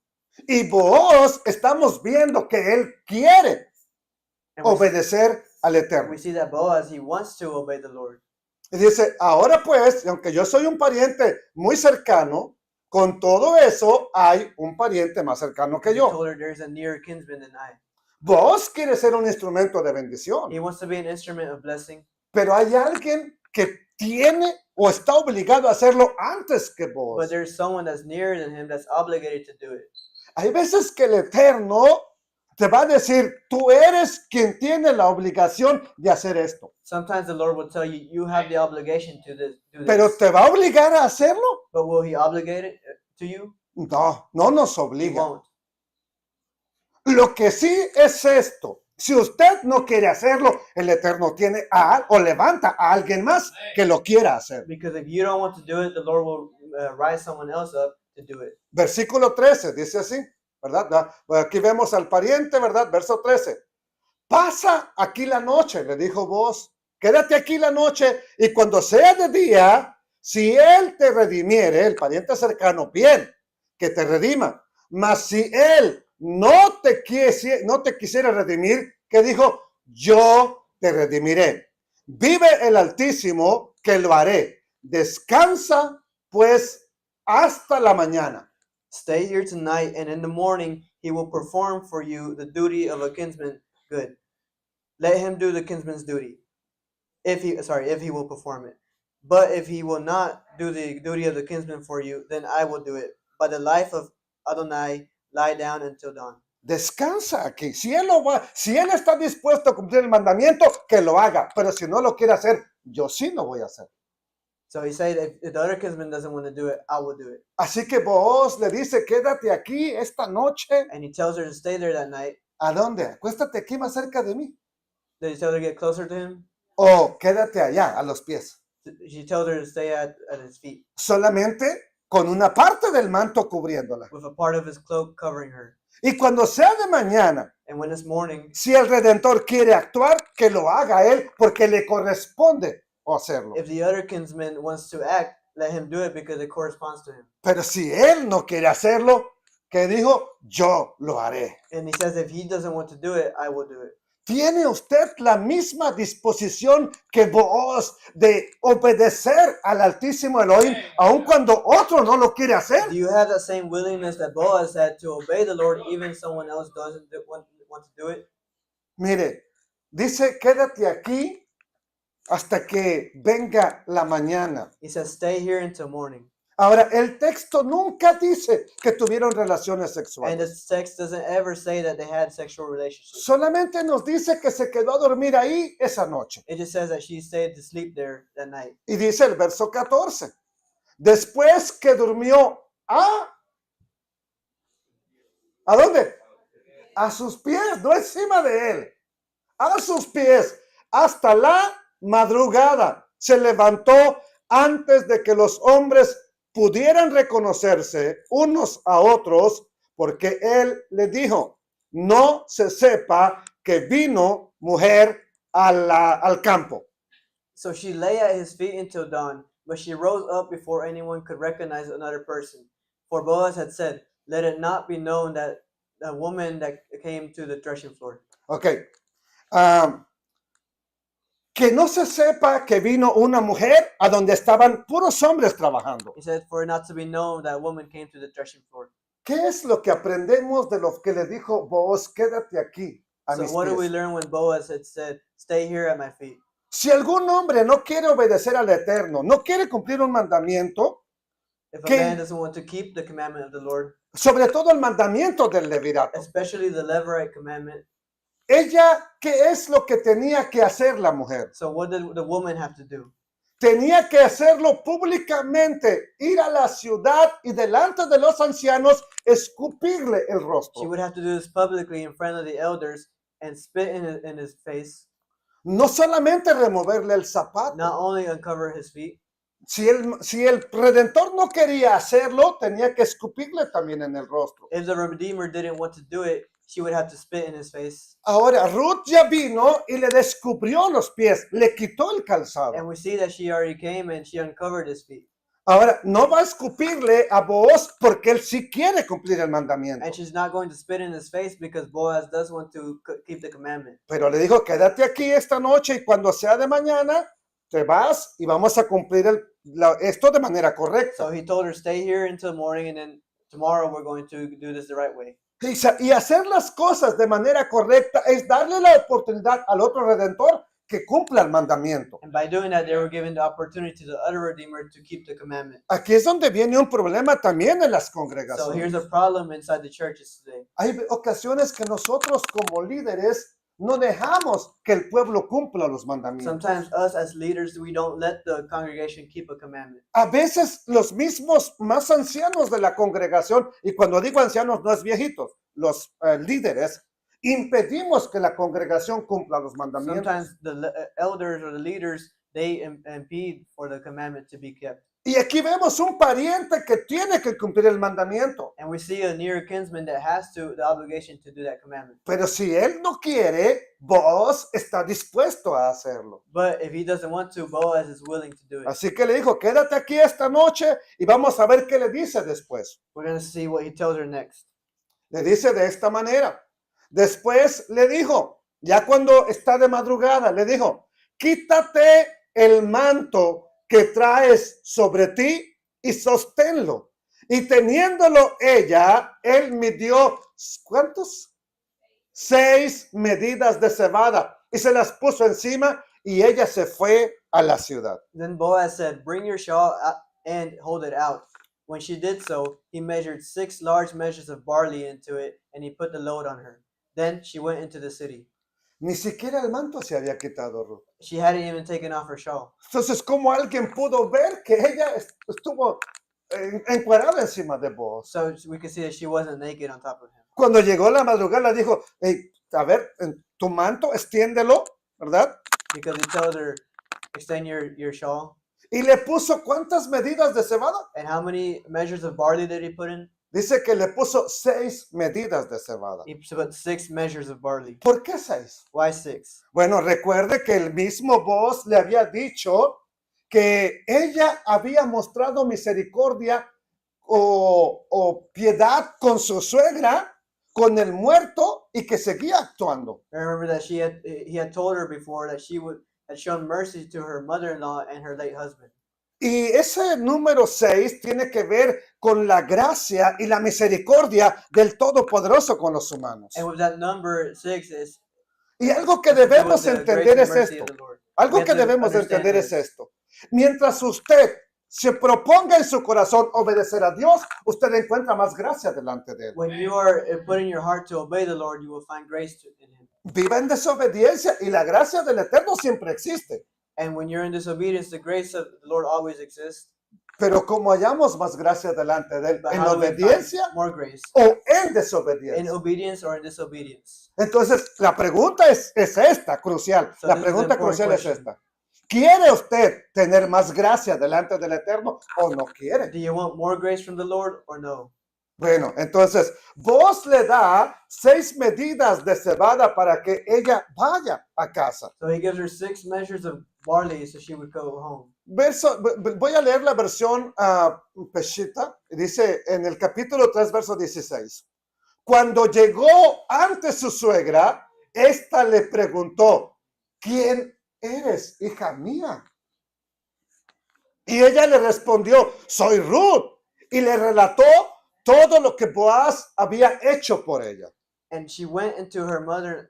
Speaker 2: Y Booz estamos viendo que él quiere
Speaker 1: And we
Speaker 2: obedecer al Eterno.
Speaker 1: see that Boaz, he wants to obey the Lord.
Speaker 2: Y dice, ahora pues, y aunque yo soy un pariente muy cercano, con todo eso hay un pariente más cercano que
Speaker 1: He
Speaker 2: yo.
Speaker 1: told her there's a nearer kinsman than I.
Speaker 2: Vos quieres ser un instrumento de bendición,
Speaker 1: He wants to be an instrument of blessing,
Speaker 2: pero hay alguien que tiene o está obligado a hacerlo antes que
Speaker 1: but
Speaker 2: vos.
Speaker 1: there's someone that's nearer than him that's obligated to do it.
Speaker 2: Hay veces que el Eterno te va a decir, tú eres quien tiene la obligación de hacer esto,
Speaker 1: Sometimes the Lord will tell you, you have the obligation to do
Speaker 2: pero
Speaker 1: this.
Speaker 2: ¿te va a obligar a hacerlo?
Speaker 1: But will he obligate it to you?
Speaker 2: No, no nos
Speaker 1: He
Speaker 2: obliga.
Speaker 1: won't.
Speaker 2: Lo que sí es esto. Si usted no quiere hacerlo, el Eterno tiene o levanta a alguien más que lo quiera hacer.
Speaker 1: Because if you don't want to do it, the Lord will rise someone else up to do it.
Speaker 2: Versículo 13 dice así, ¿verdad? Aquí vemos al pariente, ¿verdad? Verso 13. Pasa aquí la noche, le dijo vos. Quédate aquí la noche y cuando sea de día, si él te redimiere, el pariente cercano, bien, que te redima. Mas si él no te quisiera redimir, que dijo, yo te redimiré. Vive el Altísimo, que lo haré. Descansa, pues, hasta la mañana.
Speaker 1: Stay here tonight, and in the morning he will perform for you the duty of a kinsman good. Let him do the kinsman's duty. If he will perform it. But if he will not do the duty of the kinsman for you, then I will do it. By the life of Adonai, lie down until dawn.
Speaker 2: Descansa aquí. Si él está dispuesto a cumplir el mandamiento, que lo haga. Pero si no lo quiere hacer, yo sí lo voy a hacer.
Speaker 1: So he said, if the other kinsman doesn't want to do it, I will do it.
Speaker 2: Así que vos le dice, quédate aquí esta noche.
Speaker 1: And he tells her to stay there that night.
Speaker 2: ¿A dónde? Acuéstate aquí más cerca de mí.
Speaker 1: Did he tell her to get closer to him?
Speaker 2: O quédate allá, a los pies.
Speaker 1: She told her to stay at his feet,
Speaker 2: Solamente con una parte del manto cubriéndola.
Speaker 1: with a part of his cloak covering her.
Speaker 2: Y cuando sea de mañana,
Speaker 1: And when it's morning,
Speaker 2: si el Redentor quiere actuar, que lo haga él, porque le corresponde hacerlo.
Speaker 1: if the other kinsman wants to act, let him do it because it corresponds to him.
Speaker 2: Pero si él no quiere hacerlo, que dijo, yo lo haré.
Speaker 1: And he says, if he doesn't want to do it, I will do it.
Speaker 2: ¿Tiene usted la misma disposición que vos de obedecer al Altísimo Elohim, aun cuando otro no lo quiere hacer?
Speaker 1: Do you have that same willingness that Boaz had to obey the Lord, even if someone else doesn't want to do it?
Speaker 2: Mire, dice, quédate aquí hasta que venga la mañana.
Speaker 1: He says, stay here until morning.
Speaker 2: Ahora, el texto nunca dice que tuvieron relaciones
Speaker 1: And
Speaker 2: sexuales.
Speaker 1: the text doesn't ever say that they had sexual relationships.
Speaker 2: Solamente nos dice que se quedó a dormir ahí esa noche.
Speaker 1: It just says that she stayed to sleep there that night.
Speaker 2: Y dice el verso 14. Después que durmió ¿a dónde? A sus pies, no encima de él. A sus pies, hasta la madrugada. Se levantó antes de que los hombres pudieran reconocerse unos a otros, porque él le dijo, no se sepa que vino mujer al campo.
Speaker 1: So she lay at his feet until dawn, but she rose up before anyone could recognize another person. For Boaz had said, let it not be known that the woman that came to the threshing floor.
Speaker 2: Ok. Que no se sepa que vino una mujer a donde estaban puros hombres trabajando.
Speaker 1: He said, for it not to be known that woman came to the threshing floor.
Speaker 2: ¿Qué es lo que aprendemos de lo que le dijo Boaz? Quédate aquí a
Speaker 1: So
Speaker 2: mis
Speaker 1: what do we
Speaker 2: pies.
Speaker 1: learn when Boaz had said, stay here at my feet?
Speaker 2: Si algún hombre no quiere obedecer al Eterno, no quiere cumplir un mandamiento,
Speaker 1: If a
Speaker 2: ¿Qué?
Speaker 1: man doesn't want to keep the commandment of the Lord,
Speaker 2: sobre todo el mandamiento del levirato,
Speaker 1: especially the Levirate commandment,
Speaker 2: ella, ¿qué es lo que tenía que hacer la mujer?
Speaker 1: so what did the woman have to do?
Speaker 2: Tenía que hacerlo públicamente, ir a la ciudad y delante de los ancianos escupirle el
Speaker 1: She
Speaker 2: rostro.
Speaker 1: would have to do this publicly in front of the elders and spit in his face,
Speaker 2: No solamente removerle el zapato.
Speaker 1: not only uncover his feet.
Speaker 2: Si el Redentor no quería hacerlo, tenía que escupirle también en el rostro.
Speaker 1: If the Redeemer didn't want to do it, she would have to spit in his face.
Speaker 2: Ahora, Ruth ya vino y le descubrió los pies, le quitó el calzado.
Speaker 1: And we see that she already came and she uncovered his feet.
Speaker 2: Ahora, no va a escupirle a Boaz porque él sí quiere cumplir el mandamiento.
Speaker 1: And she's not going to spit in his face because Boaz does want to keep the commandment.
Speaker 2: Pero le dijo, quédate aquí esta noche y cuando sea de mañana, te vas y vamos a cumplir esto de manera correcta.
Speaker 1: So he told her, stay here until morning, and then tomorrow we're going to do this the right way.
Speaker 2: Y hacer las cosas de manera correcta es darle la oportunidad al otro redentor que cumpla el mandamiento.
Speaker 1: And by doing that, they were given the opportunity to the other Redeemer to keep the commandment.
Speaker 2: Aquí es donde viene un problema también en las
Speaker 1: So
Speaker 2: congregaciones.
Speaker 1: here's a problem inside the churches today.
Speaker 2: Hay ocasiones que nosotros como líderes no dejamos que el pueblo cumpla los mandamientos.
Speaker 1: Sometimes us as leaders, we don't let the congregation keep a commandment.
Speaker 2: A veces los mismos más ancianos de la congregación, y cuando digo ancianos no es viejitos, los líderes, impedimos que la congregación cumpla los mandamientos.
Speaker 1: Sometimes the elders or the leaders, they impede for the commandment to be kept.
Speaker 2: Y aquí vemos un pariente que tiene que cumplir el mandamiento.
Speaker 1: And we see a near kinsman that has the obligation to do that commandment.
Speaker 2: Pero si él no quiere, vos está dispuesto a hacerlo.
Speaker 1: But if he doesn't want to, Boaz is willing to do it.
Speaker 2: Así que le dijo, quédate aquí esta noche y vamos a ver qué le dice después.
Speaker 1: We're going to see what he tells her next.
Speaker 2: Le dice de esta manera. Después le dijo, ya cuando está de madrugada, le dijo, quítate el manto que traes sobre ti y sosténlo. Y teniéndolo ella, él midió, ¿cuántos? 6 medidas de cebada y se las puso encima y ella se fue a la ciudad.
Speaker 1: Then Boaz said, bring your shawl and hold it out. When she did so, he measured 6 large measures of barley into it, and he put the load on her. Then she went into the city.
Speaker 2: Ni siquiera el manto se había quitado Ruth.
Speaker 1: She hadn't even taken off her shawl.
Speaker 2: Entonces, ¿cómo alguien pudo ver que ella estuvo encuerada encima de Boaz?
Speaker 1: So we could see that she wasn't naked on top of him.
Speaker 2: Cuando llegó la madrugada, dijo, hey, a ver, tu manto, extiéndelo, ¿verdad?
Speaker 1: Because he told her, extend your shawl.
Speaker 2: Y le puso ¿cuántas medidas de cebada?
Speaker 1: And how many measures of barley did he put in?
Speaker 2: Dice que le puso 6 medidas de cebada.
Speaker 1: He put 6 measures of barley.
Speaker 2: ¿Por qué 6?
Speaker 1: Why 6?
Speaker 2: Bueno, recuerde que el mismo Boaz le había dicho que ella había mostrado misericordia o piedad con su suegra, con el muerto, y que seguía actuando.
Speaker 1: Remember that he had told her before that she had shown mercy to her mother-in-law and her late husband.
Speaker 2: Y ese número 6 tiene que ver con la gracia y la misericordia del Todopoderoso con los humanos.
Speaker 1: And with that number 6 is
Speaker 2: Y algo que debemos entender es esto. Algo que debemos entender es esto. Mientras usted se proponga en su corazón obedecer a Dios, usted encuentra más gracia delante de él.
Speaker 1: When you are putting your heart to obey the Lord, you will find grace in him.
Speaker 2: Viva en desobediencia y la gracia del Eterno siempre existe.
Speaker 1: And when you're in disobedience, the grace of the Lord always exists.
Speaker 2: Pero como hallamos más gracia delante de él,
Speaker 1: But
Speaker 2: en
Speaker 1: how do we find
Speaker 2: obediencia
Speaker 1: more grace?
Speaker 2: o en
Speaker 1: In
Speaker 2: desobediencia.
Speaker 1: obedience or in disobedience?
Speaker 2: Entonces, la pregunta es esta, crucial.
Speaker 1: So
Speaker 2: La
Speaker 1: this is
Speaker 2: pregunta
Speaker 1: an important
Speaker 2: crucial es
Speaker 1: question.
Speaker 2: esta. ¿Quiere usted tener más gracia delante del Eterno o no quiere?
Speaker 1: Do you want more grace from the Lord or no?
Speaker 2: Bueno, entonces, vos le da 6 medidas de cebada para que ella vaya a casa.
Speaker 1: So he gives her 6 measures of barley so she would go home.
Speaker 2: Voy a leer la versión Peshitta. Dice en el capítulo 3, verso 16. Cuando llegó ante su suegra, ésta le preguntó, ¿quién eres, hija mía? Y ella le respondió, soy Ruth. Y le relató todo lo que Boaz había hecho por ella.
Speaker 1: And she went into her mother-in-law.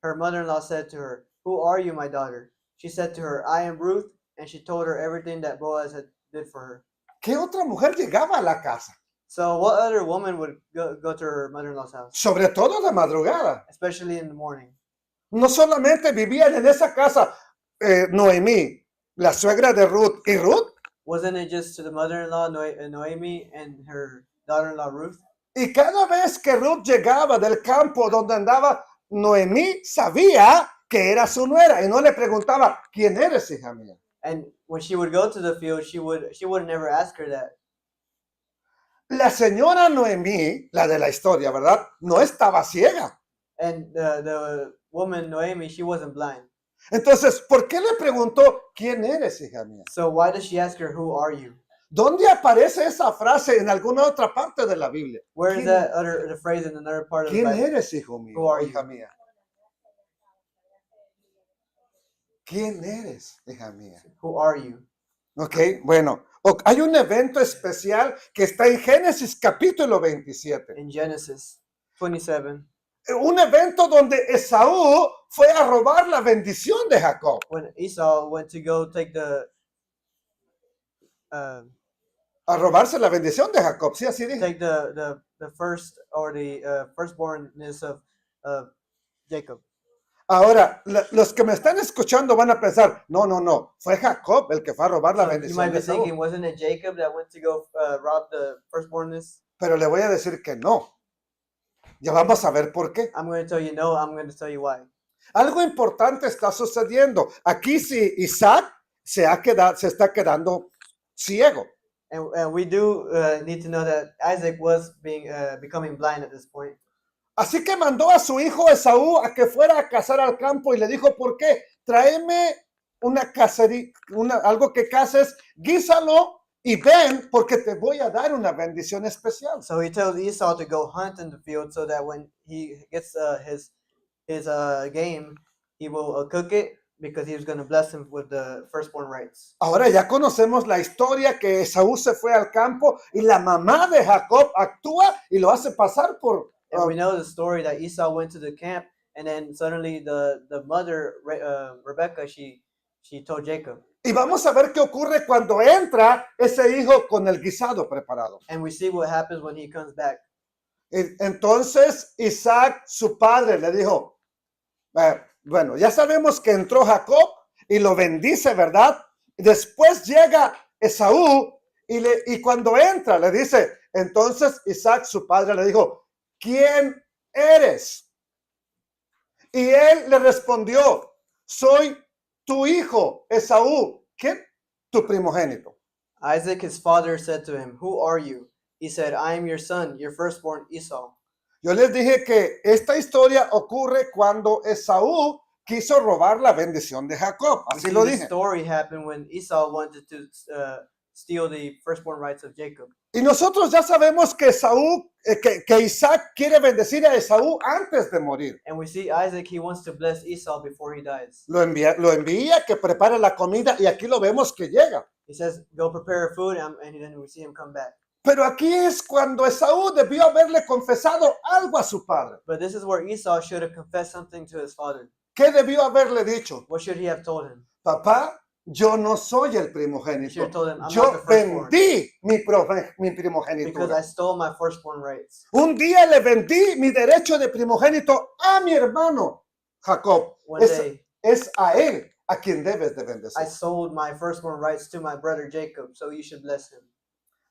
Speaker 1: Her mother-in-law said to her, "Who are you, my daughter?" She said to her, "I am Ruth," and she told her everything that Boaz had did for her.
Speaker 2: ¿Qué otra mujer llegaba a la casa?
Speaker 1: So what other woman would go to her mother-in-law's house,
Speaker 2: Sobre todo de madrugada.
Speaker 1: especially in the morning?
Speaker 2: No solamente vivían en esa casa Noemí, la suegra de Ruth, y Ruth.
Speaker 1: Wasn't it just to the mother-in-law, Noemi, and her daughter-in-law, Ruth?
Speaker 2: Y cada vez que Ruth llegaba del campo donde andaba, Noemí sabía que era su nuera y no le preguntaba, ¿quién eres, hija mía?
Speaker 1: And when she would go to the field, she would never ask her that.
Speaker 2: La señora Noemí, la de la historia, ¿verdad? No estaba ciega.
Speaker 1: And the woman, Noemi, she wasn't blind.
Speaker 2: Entonces, ¿por qué le preguntó, ¿quién eres, hija mía?
Speaker 1: So why does she ask her, "Who are you?"
Speaker 2: ¿Dónde aparece esa frase en alguna otra parte de la Biblia?
Speaker 1: Where is the phrase in another part of the
Speaker 2: ¿Quién
Speaker 1: Bible?
Speaker 2: eres, hijo mío?
Speaker 1: Who are
Speaker 2: Hija
Speaker 1: you?
Speaker 2: mía. ¿quién eres, hija mía?
Speaker 1: Who are you?
Speaker 2: Ok, bueno, hay un evento especial que está en Génesis capítulo 27.
Speaker 1: In Genesis 27,
Speaker 2: Un evento donde Esaú fue a robar la bendición de Jacob.
Speaker 1: when Esau went to go take uh,
Speaker 2: A robarse la bendición de Jacob, sí, así dije.
Speaker 1: take the first or the firstbornness of Jacob.
Speaker 2: Ahora, los que me están escuchando van a pensar, no, fue Jacob el que fue a robar la
Speaker 1: So you
Speaker 2: bendición
Speaker 1: might
Speaker 2: de
Speaker 1: be thinking,
Speaker 2: Esaú.
Speaker 1: wasn't it Jacob that went to go rob the firstbornness?
Speaker 2: Pero le voy a decir que no. Ya vamos a ver por qué.
Speaker 1: I'm going to tell you no. I'm going to tell you why.
Speaker 2: Algo importante está sucediendo. Aquí sí, Isaac se está quedando ciego.
Speaker 1: And we do need to know that Isaac was becoming blind at this point.
Speaker 2: Así que mandó a su hijo Esaú a que fuera a cazar al campo y le dijo, ¿por qué? Tráeme una cacería, algo que caces, guísalo y ven porque te voy a dar una bendición especial.
Speaker 1: So he tells Esau to go hunt in the field so that when he gets his game, he will cook it because he was going to bless him with the firstborn rights.
Speaker 2: Ahora ya conocemos la historia que Esaú se fue al campo y la mamá de Jacob actúa y lo hace pasar por...
Speaker 1: And we know the story that Esau went to the camp, and then suddenly the mother, Rebecca, she told Jacob.
Speaker 2: Y vamos a ver qué ocurre cuando entra ese hijo con el guisado preparado.
Speaker 1: And we see what happens when he comes back.
Speaker 2: Entonces Isaac, su padre, le dijo, bueno, ya sabemos que entró Jacob y lo bendice, ¿verdad? Después llega Esaú y cuando entra le dice, entonces Isaac, su padre, le dijo, ¿quién eres? Y él le respondió, soy tu hijo, Esaú. ¿Quién? Tu primogénito.
Speaker 1: Isaac, his father, said to him, "Who are you?" He said, "I am your son, your firstborn Esau."
Speaker 2: Yo les dije que esta historia ocurre cuando Esaú quiso robar la bendición de Jacob.
Speaker 1: We
Speaker 2: Así
Speaker 1: see
Speaker 2: lo
Speaker 1: the
Speaker 2: dije.
Speaker 1: story happened when Esau wanted to steal the firstborn rights of Jacob.
Speaker 2: Y nosotros ya sabemos que que Isaac quiere bendecir a Esaú antes de morir.
Speaker 1: And we see Isaac, he wants to bless Esau before he dies.
Speaker 2: Lo envía que prepare la comida y aquí lo vemos que llega.
Speaker 1: He says, "Go prepare food," and then we see him come back.
Speaker 2: Pero aquí es cuando Esaú debió haberle confesado algo a su padre.
Speaker 1: But this is where Esau should have confessed something to his father.
Speaker 2: ¿Qué debió haberle dicho?
Speaker 1: What should he have told him?
Speaker 2: Papá, yo no soy el
Speaker 1: He should
Speaker 2: primogénito.
Speaker 1: have told him, "I'm not
Speaker 2: Yo
Speaker 1: the firstborn
Speaker 2: vendí mi
Speaker 1: because I
Speaker 2: primogenitura.
Speaker 1: stole my firstborn rights."
Speaker 2: Un día le vendí mi derecho de primogénito a mi hermano Jacob.
Speaker 1: One day,
Speaker 2: Es a él a quien debes de
Speaker 1: I
Speaker 2: bendecir.
Speaker 1: sold my firstborn rights to my brother Jacob, so you should bless him.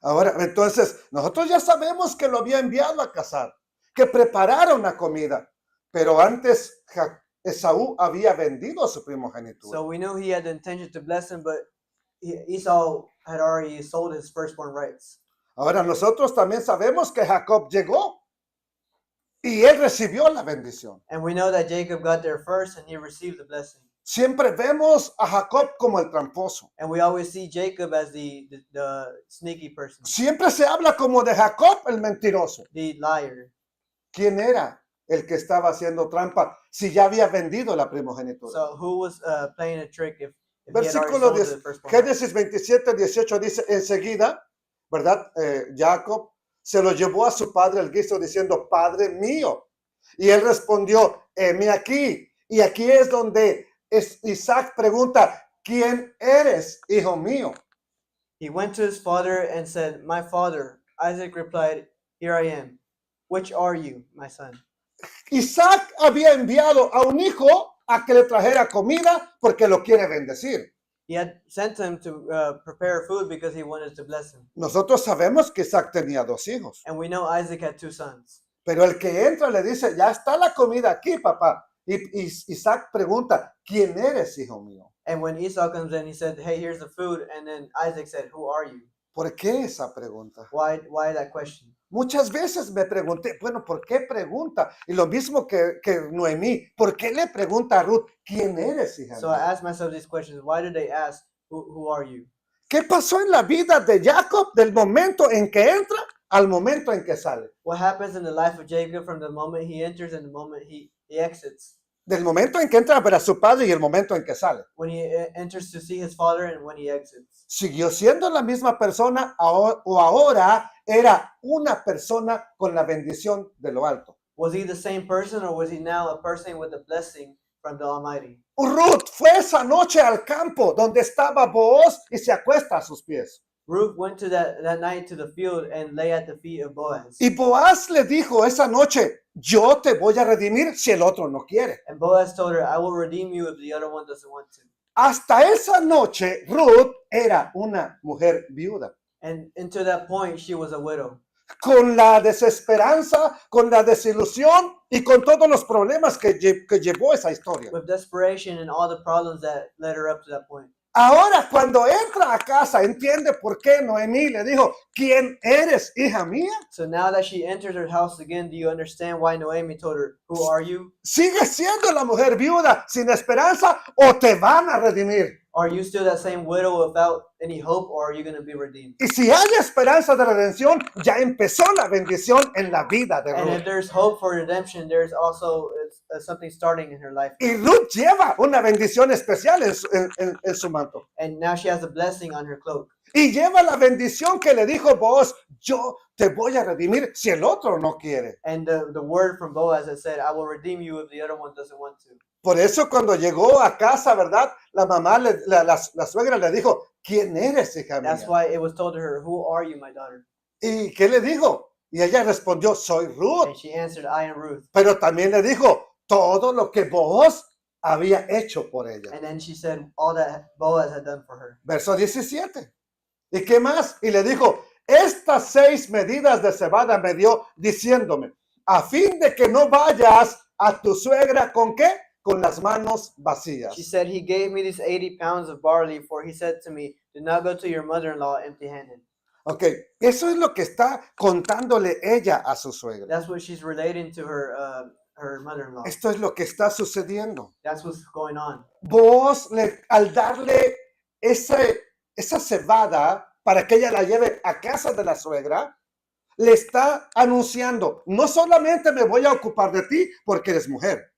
Speaker 2: Ahora, entonces, nosotros ya sabemos que lo había enviado a cazar, que preparara una comida, pero antes Esaú había vendido su primogenitura.
Speaker 1: So we knew he had the intention to bless him, but Esau had already sold his firstborn rights.
Speaker 2: Ahora, nosotros también sabemos que Jacob llegó y él recibió la bendición.
Speaker 1: And we know that Jacob got there first and he received the blessing.
Speaker 2: Siempre vemos a Jacob como el tramposo.
Speaker 1: And we always see Jacob as the sneaky person,
Speaker 2: Siempre se habla como de Jacob el mentiroso.
Speaker 1: the liar.
Speaker 2: ¿Quién era el que estaba haciendo trampa si ya había vendido la primogenitura?
Speaker 1: So who was playing a trick if he had already
Speaker 2: Versículo
Speaker 1: sold
Speaker 2: 10,
Speaker 1: the firstborn rights?
Speaker 2: Génesis 27, 18 dice, enseguida, ¿verdad? Jacob se lo llevó a su padre el guiso diciendo, Padre mío. Y él respondió, heme aquí. Y aquí es donde Isaac pregunta, ¿quién eres, hijo mío?
Speaker 1: He went to his father and said, "My father." Isaac replied, "Here I am. Which are you, my son?"
Speaker 2: Isaac había enviado a un hijo a que le trajera comida porque lo quiere bendecir.
Speaker 1: He had sent him to prepare food because he wanted to bless him.
Speaker 2: Nosotros sabemos que Isaac tenía dos hijos,
Speaker 1: And we know Isaac had two sons.
Speaker 2: pero el que entra le dice, ya está la comida aquí, papá. Y Isaac pregunta, ¿quién eres, hijo mío?
Speaker 1: And when Esau comes in, he said, "Hey, here's the food." And then Isaac said, "Who are you?"
Speaker 2: ¿Por qué esa pregunta?
Speaker 1: Why that question?
Speaker 2: Muchas veces me pregunté, bueno, ¿por qué pregunta? Y lo mismo que Noemí, ¿por qué le pregunta a Ruth, ¿quién eres, hija
Speaker 1: So I
Speaker 2: mía?
Speaker 1: asked myself these questions. Why did they ask, who are you?
Speaker 2: ¿Qué pasó en la vida de Jacob del momento en que entra al momento en que sale?
Speaker 1: What happens in the life of Jacob from the moment he enters and the moment he exits?
Speaker 2: del momento en que entra a ver a su padre y el momento en que sale.
Speaker 1: when he enters to see his father and when he exits.
Speaker 2: ¿Siguió siendo la misma persona o ahora era una persona con la bendición de lo alto?
Speaker 1: Was he the same person or was he now a person with a blessing from the Almighty?
Speaker 2: Ruth fue esa noche al campo donde estaba Booz y se acuesta a sus pies.
Speaker 1: Ruth went to that night to the field and lay at the feet of Boaz.
Speaker 2: Y Boaz le dijo esa noche, yo te voy a redimir si el otro no quiere.
Speaker 1: And Boaz told her, I will redeem you if the other one doesn't want to.
Speaker 2: Hasta esa noche Ruth era una mujer viuda,
Speaker 1: And until that point, she was a widow,
Speaker 2: con la desesperanza, con la desilusión y con todos los problemas que llevó esa historia.
Speaker 1: with desperation and all the problems that led her up to that point.
Speaker 2: Ahora, cuando entra a casa, entiende por qué Noemí le dijo, ¿quién eres, hija mía?
Speaker 1: So now that she enters her house again, do you understand why Naomi told her, who are you?
Speaker 2: ¿Sigues siendo la mujer viuda sin esperanza o te van a redimir?
Speaker 1: Are you still that same widow without any hope, or are you going to be redeemed?
Speaker 2: Y si hay esperanza de redención, ya empezó la bendición en la vida de
Speaker 1: And if
Speaker 2: Ruth.
Speaker 1: there's hope for redemption, there's also something starting in her life.
Speaker 2: Y Ruth lleva una bendición especial en su manto.
Speaker 1: And now she has a blessing on her cloak.
Speaker 2: Y lleva la bendición que le dijo Boaz, yo te voy a redimir si el otro no quiere.
Speaker 1: And the word from Boaz that said, I will redeem you if the other one doesn't want to.
Speaker 2: Por eso cuando llegó a casa, ¿verdad? La mamá, la suegra le dijo, ¿quién eres, hija mía?
Speaker 1: That's why it was told to her, who are you, my daughter?
Speaker 2: ¿Y qué le dijo? Y ella respondió, soy Ruth.
Speaker 1: And she answered, I am Ruth.
Speaker 2: Pero también le dijo todo lo que Boaz había hecho por ella.
Speaker 1: And then she said all that Boaz had done for her.
Speaker 2: Verso 17. ¿Y qué más? Y le dijo, estas 6 medidas de cebada me dio diciéndome, a fin de que no vayas a tu suegra, ¿con qué? Con las manos vacías.
Speaker 1: She said, he gave me these 80 pounds of barley, for he said to me, do not go to your mother-in-law empty-handed.
Speaker 2: Ok, eso es lo que está contándole ella a su suegra.
Speaker 1: That's what she's relating to her mother-in-law.
Speaker 2: Esto es lo que está sucediendo.
Speaker 1: That's what's going on.
Speaker 2: Vos, al darle esa cebada para que ella la lleve a casa de la suegra, le está anunciando, no solamente me voy a ocupar de ti porque eres mujer.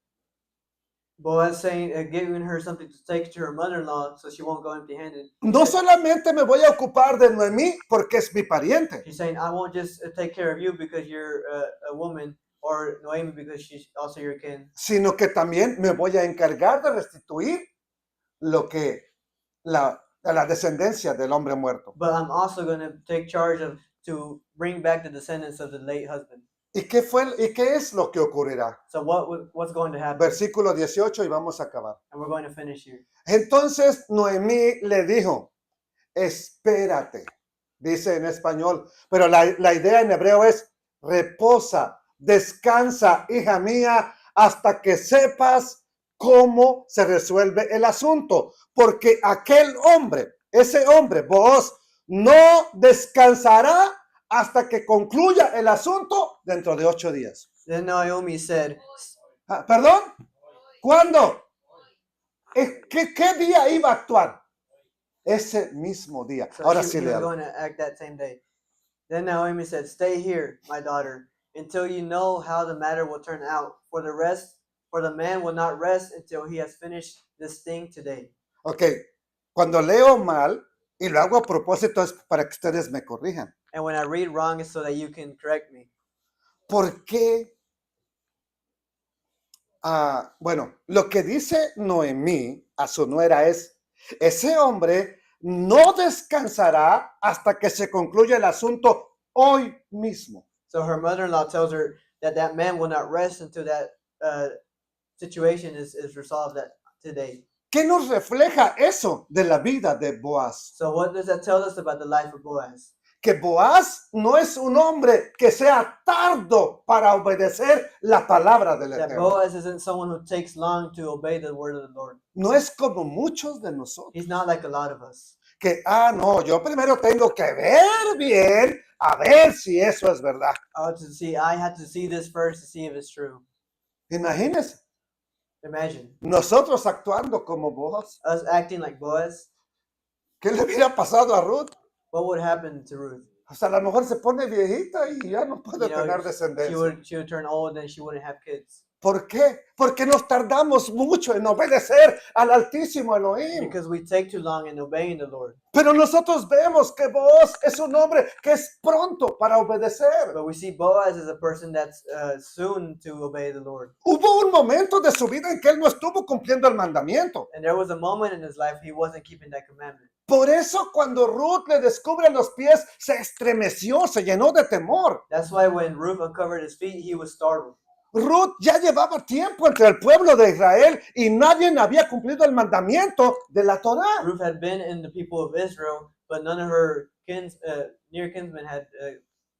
Speaker 1: Boaz saying, giving her something to take to her mother-in-law so she won't go empty-handed.
Speaker 2: No solamente me voy a ocupar de Noemí porque es mi pariente,
Speaker 1: She's saying, I won't just take care of you because you're a woman, or Noemi because she's also your kin,
Speaker 2: sino que también me voy a encargar de restituir lo que la descendencia del hombre muerto.
Speaker 1: but I'm also going to take charge of to bring back the descendants of the late husband.
Speaker 2: ¿Y qué es lo que ocurrirá?
Speaker 1: So what's going to happen?
Speaker 2: Versículo 18 y vamos a acabar.
Speaker 1: And we're going to finish here.
Speaker 2: Entonces Noemí le dijo, espérate, dice en español, pero la idea en hebreo es reposa, descansa, hija mía, hasta que sepas cómo se resuelve el asunto, porque aquel hombre, ese hombre, vos, no descansará hasta que concluya el asunto dentro de 8 días.
Speaker 1: Then Naomi said,
Speaker 2: ¿Perdón? ¿Cuándo? ¿Qué día iba a actuar? Ese mismo día.
Speaker 1: so
Speaker 2: Ahora
Speaker 1: she,
Speaker 2: sí
Speaker 1: he
Speaker 2: le
Speaker 1: was
Speaker 2: hablo.
Speaker 1: going to act that same day. Then Naomi said, stay here, my daughter, until you know how the matter will turn out. For the man will not rest until he has finished this thing today.
Speaker 2: Ok, cuando leo mal y lo hago a propósito es para que ustedes me corrijan.
Speaker 1: And when I read wrong, it's so that you can correct me.
Speaker 2: ¿Por qué? Bueno, lo que dice Noemí a su nuera es, ese hombre no descansará hasta que se concluya el asunto hoy mismo.
Speaker 1: So her mother-in-law tells her that man will not rest until that situation is resolved today.
Speaker 2: ¿Qué nos refleja eso de la vida de Boaz?
Speaker 1: So what does that tell us about the life of Boaz?
Speaker 2: Que Boaz no es un hombre que sea tardo para obedecer la palabra del
Speaker 1: That
Speaker 2: Eterno.
Speaker 1: Boaz isn't someone who takes long to obey the word of the Lord.
Speaker 2: No es como muchos de nosotros.
Speaker 1: He's not like a lot of us.
Speaker 2: Que, no, yo primero tengo que ver bien a ver si eso es verdad.
Speaker 1: I had to see this first to see if it's true.
Speaker 2: Imagínense,
Speaker 1: Imagine
Speaker 2: nosotros actuando como Boaz.
Speaker 1: us acting like Boaz.
Speaker 2: ¿Qué le hubiera pasado a Ruth?
Speaker 1: What would happen to Ruth?
Speaker 2: O sea, a lo mejor se pone viejita y ya no puede
Speaker 1: You know,
Speaker 2: tener
Speaker 1: she
Speaker 2: descendencia.
Speaker 1: would turn old and she wouldn't have kids.
Speaker 2: ¿Por qué? Porque nos tardamos mucho en obedecer al Altísimo Elohim.
Speaker 1: Because we take too long in obeying the Lord.
Speaker 2: Pero nosotros vemos que Boaz es un hombre que es pronto para obedecer.
Speaker 1: But we see Boaz as a person that's soon to obey the Lord.
Speaker 2: Hubo un momento de su vida en que él no estuvo cumpliendo el mandamiento.
Speaker 1: And there was a moment in his life he wasn't keeping that commandment.
Speaker 2: Por eso cuando Ruth le descubre los pies, se estremeció, se llenó de temor.
Speaker 1: That's why when Ruth uncovered his feet, he was startled.
Speaker 2: Ruth ya llevaba tiempo entre el pueblo de Israel y nadie había cumplido el mandamiento de la Torá.
Speaker 1: Ruth had been in the people of Israel, but none of her near kinsmen had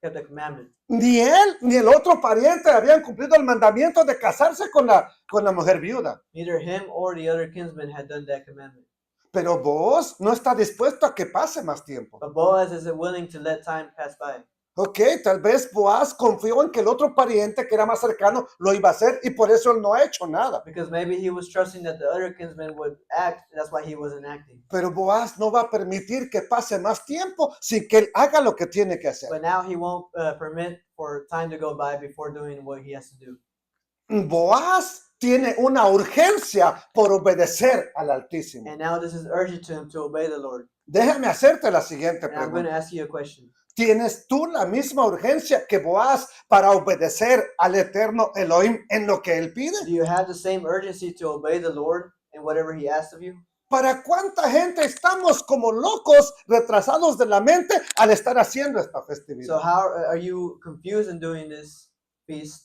Speaker 1: kept the commandment.
Speaker 2: Ni él ni el otro pariente habían cumplido el mandamiento de casarse con la mujer viuda.
Speaker 1: Neither him or the other kinsmen had done that commandment.
Speaker 2: Pero Boaz no está dispuesto a que pase más tiempo.
Speaker 1: But Boaz isn't willing to let time pass by.
Speaker 2: Ok, tal vez Boaz confió en que el otro pariente que era más cercano lo iba a hacer y por eso él no ha hecho nada.
Speaker 1: Because maybe he was trusting that the other kinsman would act, that's why he wasn't acting.
Speaker 2: Pero Boaz no va a permitir que pase más tiempo sin que él haga lo que tiene que hacer.
Speaker 1: But now he won't permit for time to go by before doing what he has to do.
Speaker 2: Boaz tiene una urgencia por obedecer al Altísimo.
Speaker 1: And now this is urgent to him to obey the Lord.
Speaker 2: Déjame hacerte la siguiente
Speaker 1: And I'm going to
Speaker 2: pregunta.
Speaker 1: ask you a question.
Speaker 2: ¿Tienes tú la misma urgencia que Boaz para obedecer al eterno Elohim en lo que él pide?
Speaker 1: Do you have the same urgency to obey the Lord in whatever he asks of you?
Speaker 2: ¿Para cuánta gente estamos como locos, retrasados de la mente al estar haciendo esta
Speaker 1: So
Speaker 2: festividad?
Speaker 1: how are you confused in doing this feast?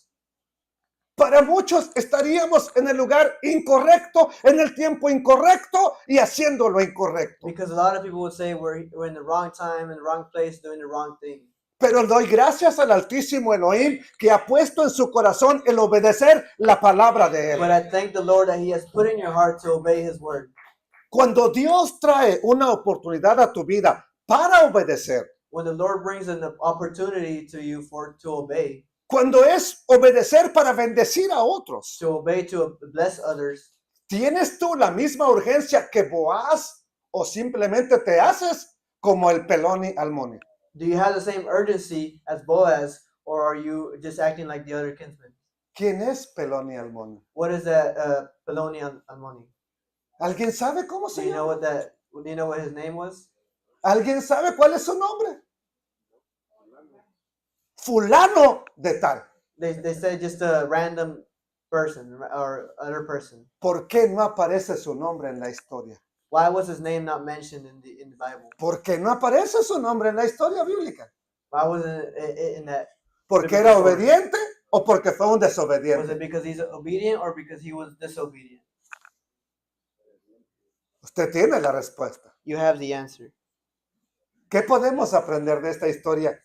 Speaker 2: Para muchos estaríamos en el lugar incorrecto, en el tiempo incorrecto y haciendo lo incorrecto.
Speaker 1: Because a lot of people would say we're in the wrong time, in the wrong place, doing the wrong thing.
Speaker 2: Pero doy gracias al Altísimo Elohim que ha puesto en su corazón el obedecer la palabra de
Speaker 1: But
Speaker 2: él.
Speaker 1: I thank the Lord that he has put in your heart to obey his word.
Speaker 2: Cuando Dios trae una oportunidad a tu vida para obedecer,
Speaker 1: When the Lord brings an opportunity to you to obey,
Speaker 2: cuando es obedecer para bendecir a otros,
Speaker 1: to bless others,
Speaker 2: ¿tienes tú la misma urgencia que Boaz o simplemente te haces como el Peloni Almoni?
Speaker 1: do you have the same urgency as Boaz, or are you just acting like the other kinsmen?
Speaker 2: ¿Quién es Peloni Almoni?
Speaker 1: What is that Peloni Almoni?
Speaker 2: ¿Alguien sabe cómo
Speaker 1: Do
Speaker 2: se
Speaker 1: you know
Speaker 2: llama?
Speaker 1: do you know what his name was?
Speaker 2: ¿Alguien sabe cuál es su nombre? Fulano de tal.
Speaker 1: They said just a random person or other person.
Speaker 2: ¿Por qué no aparece su nombre en la historia?
Speaker 1: Why was his name not mentioned in the Bible?
Speaker 2: ¿Por qué no aparece su nombre en la historia bíblica?
Speaker 1: Why wasn't it in that?
Speaker 2: ¿Porque era obediente o porque fue un
Speaker 1: Was
Speaker 2: desobediente?
Speaker 1: it because he's obedient or because he was disobedient?
Speaker 2: Usted tiene la respuesta.
Speaker 1: You have the answer.
Speaker 2: ¿Qué podemos aprender de esta historia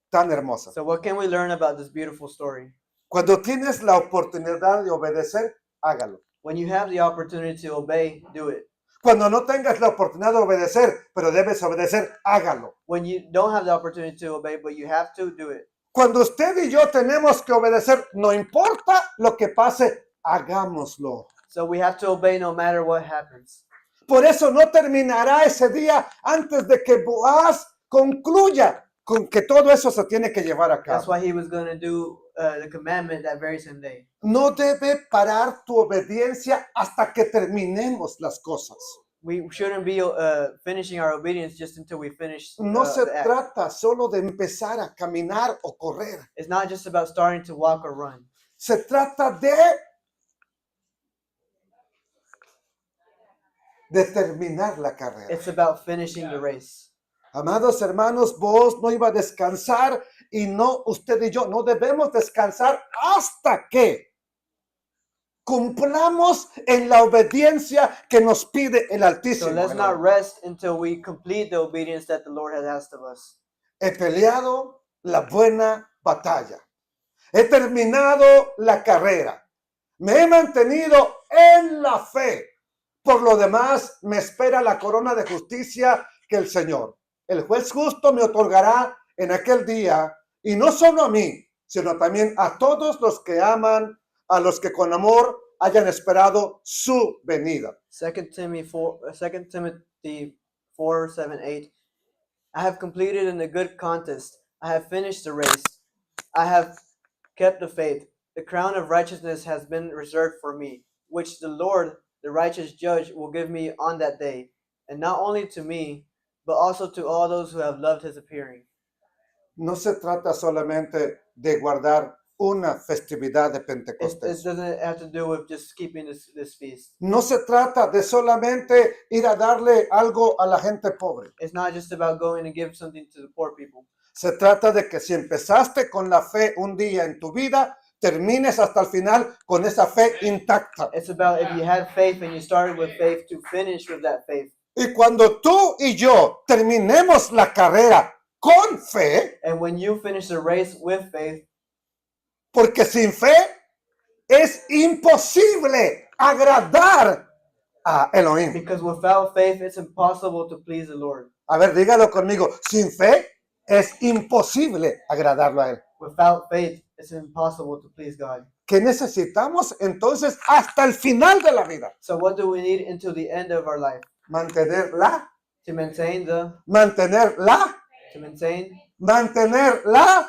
Speaker 2: tan hermosa?
Speaker 1: So what can we learn about this beautiful story?
Speaker 2: Cuando tienes la oportunidad de obedecer, hágalo.
Speaker 1: When you have the opportunity to obey, do it.
Speaker 2: Cuando no tengas la oportunidad de obedecer, pero debes obedecer, hágalo.
Speaker 1: When you don't have the opportunity to obey, but you have to, do it.
Speaker 2: Cuando usted y yo tenemos que obedecer, no importa lo que pase, hagámoslo.
Speaker 1: So we have to obey no matter what happens.
Speaker 2: Por eso no terminará ese día antes de que Boaz concluya con que todo eso se tiene que llevar a
Speaker 1: That's
Speaker 2: cabo.
Speaker 1: why he was going to do the commandment that very same day.
Speaker 2: No debe parar tu obediencia hasta que terminemos las cosas.
Speaker 1: We shouldn't be finishing our obedience just until we finish
Speaker 2: No se
Speaker 1: the act.
Speaker 2: trata solo de empezar a caminar o correr.
Speaker 1: It's not just about starting to walk or run.
Speaker 2: Se trata de terminar la carrera.
Speaker 1: It's about finishing the race.
Speaker 2: Amados hermanos, vos no iba a descansar y no, usted y yo no debemos descansar hasta que cumplamos en la obediencia que nos pide el
Speaker 1: So
Speaker 2: Altísimo.
Speaker 1: let's not rest until we complete the obedience that the Lord has asked of us.
Speaker 2: He peleado la buena batalla. He terminado la carrera. Me he mantenido en la fe. Por lo demás, me espera la corona de justicia que el Señor, el juez justo, me otorgará en aquel día, y no solo a mí, sino también a todos los que aman, a los que con amor hayan esperado su venida.
Speaker 1: 2 Timothy 4, 7, 8. I have completed in the good contest. I have finished the race. I have kept the faith. The crown of righteousness has been reserved for me, which the Lord, the righteous judge, will give me on that day, and not only to me, but also to all those who have loved his appearing.
Speaker 2: No se trata solamente de guardar una festividad de
Speaker 1: It
Speaker 2: Pentecostés.
Speaker 1: doesn't have to do with just keeping this feast.
Speaker 2: No se trata de solamente ir a darle algo a la gente pobre.
Speaker 1: It's not just about going to give something to the poor people.
Speaker 2: Se trata de que si empezaste con la fe un día en tu vida, termines hasta el final con esa fe intacta.
Speaker 1: It's about if you had faith and you started with faith to finish with that faith.
Speaker 2: Y cuando tú y yo terminemos la carrera con fe,
Speaker 1: And when you finish the race with faith,
Speaker 2: porque sin fe es imposible agradar a Elohim.
Speaker 1: because without faith it's impossible to please the Lord.
Speaker 2: A ver, dígalo conmigo. Sin fe es imposible agradarlo a Él.
Speaker 1: Without faith it's impossible to please God.
Speaker 2: ¿Qué necesitamos entonces hasta el final de la vida?
Speaker 1: So what do we need until the end of our life?
Speaker 2: Mantenerla,
Speaker 1: To maintain
Speaker 2: mantenerla, mantener la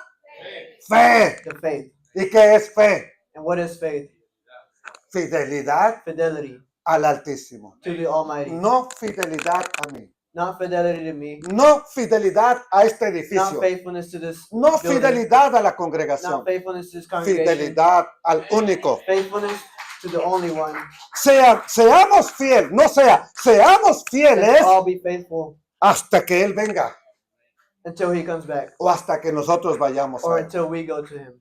Speaker 2: fe.
Speaker 1: the faith.
Speaker 2: ¿Y qué es fe?
Speaker 1: And what is faith?
Speaker 2: Fidelidad
Speaker 1: Fidelity
Speaker 2: al Altísimo.
Speaker 1: to the Almighty.
Speaker 2: No fidelidad a mí.
Speaker 1: Not fidelity to me.
Speaker 2: No fidelidad a este
Speaker 1: Not
Speaker 2: edificio.
Speaker 1: faithfulness to this
Speaker 2: No
Speaker 1: building.
Speaker 2: fidelidad a la congregación.
Speaker 1: Not faithfulness to this congregation.
Speaker 2: Fidelidad al único.
Speaker 1: Faithfulness to the only one.
Speaker 2: Seamos fieles, seamos
Speaker 1: Let's
Speaker 2: fieles
Speaker 1: all be faithful
Speaker 2: hasta que Él venga
Speaker 1: until he comes back
Speaker 2: o hasta que nosotros vayamos
Speaker 1: or
Speaker 2: a Él.
Speaker 1: until we go to him.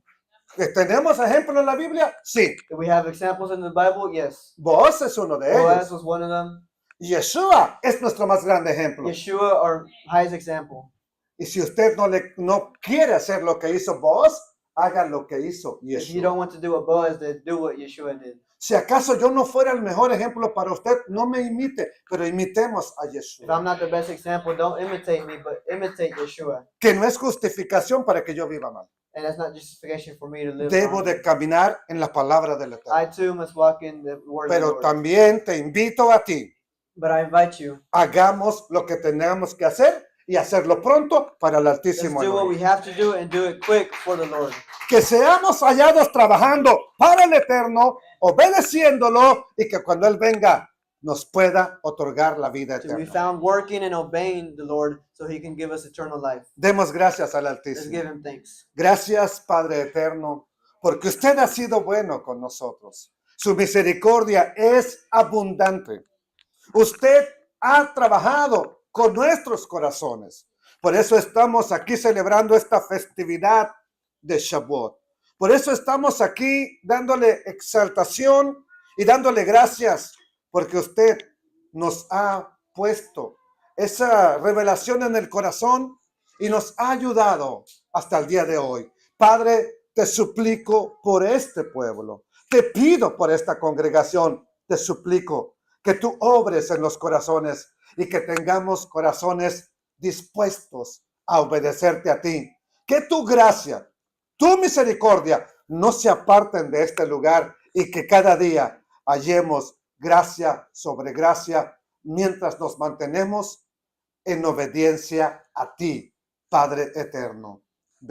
Speaker 2: ¿Tenemos ejemplos en la Biblia? Sí.
Speaker 1: Do we have examples in the Bible? Yes.
Speaker 2: Boaz es uno de
Speaker 1: Boaz
Speaker 2: ellos.
Speaker 1: was one of them.
Speaker 2: Yeshua es nuestro más grande ejemplo.
Speaker 1: Yeshua, our highest example.
Speaker 2: Y si usted no quiere hacer lo que hizo Boaz, haga lo que hizo
Speaker 1: If you
Speaker 2: Yeshua.
Speaker 1: don't want to do what Boaz did, do what Yeshua did.
Speaker 2: Si acaso yo no fuera el mejor ejemplo para usted, no me imite, pero imitemos a
Speaker 1: If
Speaker 2: Yeshua.
Speaker 1: I'm not the best example, don't imitate me, but imitate Yeshua.
Speaker 2: Que no es justificación para que yo viva mal.
Speaker 1: And that's not justification for me to live
Speaker 2: Debo
Speaker 1: wrong.
Speaker 2: de caminar en la palabra del
Speaker 1: I
Speaker 2: Eterno.
Speaker 1: too must walk in the word of the
Speaker 2: Pero
Speaker 1: Lord.
Speaker 2: también te invito a ti,
Speaker 1: But I invite you,
Speaker 2: hagamos lo que tenemos que hacer y hacerlo pronto para el
Speaker 1: let's
Speaker 2: Altísimo.
Speaker 1: do what
Speaker 2: Elohim.
Speaker 1: we have to do and do it quick for the Lord.
Speaker 2: Que seamos hallados trabajando para el Eterno, obedeciéndolo y que cuando Él venga nos pueda otorgar la vida
Speaker 1: To be
Speaker 2: eterna.
Speaker 1: found working and obeying the Lord so he can give us eternal life.
Speaker 2: Demos gracias al
Speaker 1: Let's
Speaker 2: Altísimo.
Speaker 1: give him thanks.
Speaker 2: Gracias, Padre Eterno, porque usted ha sido bueno con nosotros. Su misericordia es abundante. Usted ha trabajado con nuestros corazones. Por eso estamos aquí celebrando esta festividad de Shavuot. Por eso estamos aquí dándole exaltación y dándole gracias, porque usted nos ha puesto esa revelación en el corazón y nos ha ayudado hasta el día de hoy. Padre, te suplico por este pueblo, te pido por esta congregación, te suplico que tú obres en los corazones y que tengamos corazones dispuestos a obedecerte a ti. Que tu gracia, tu misericordia no se aparten de este lugar y que cada día hallemos gracia sobre gracia mientras nos mantenemos en obediencia a ti, Padre eterno.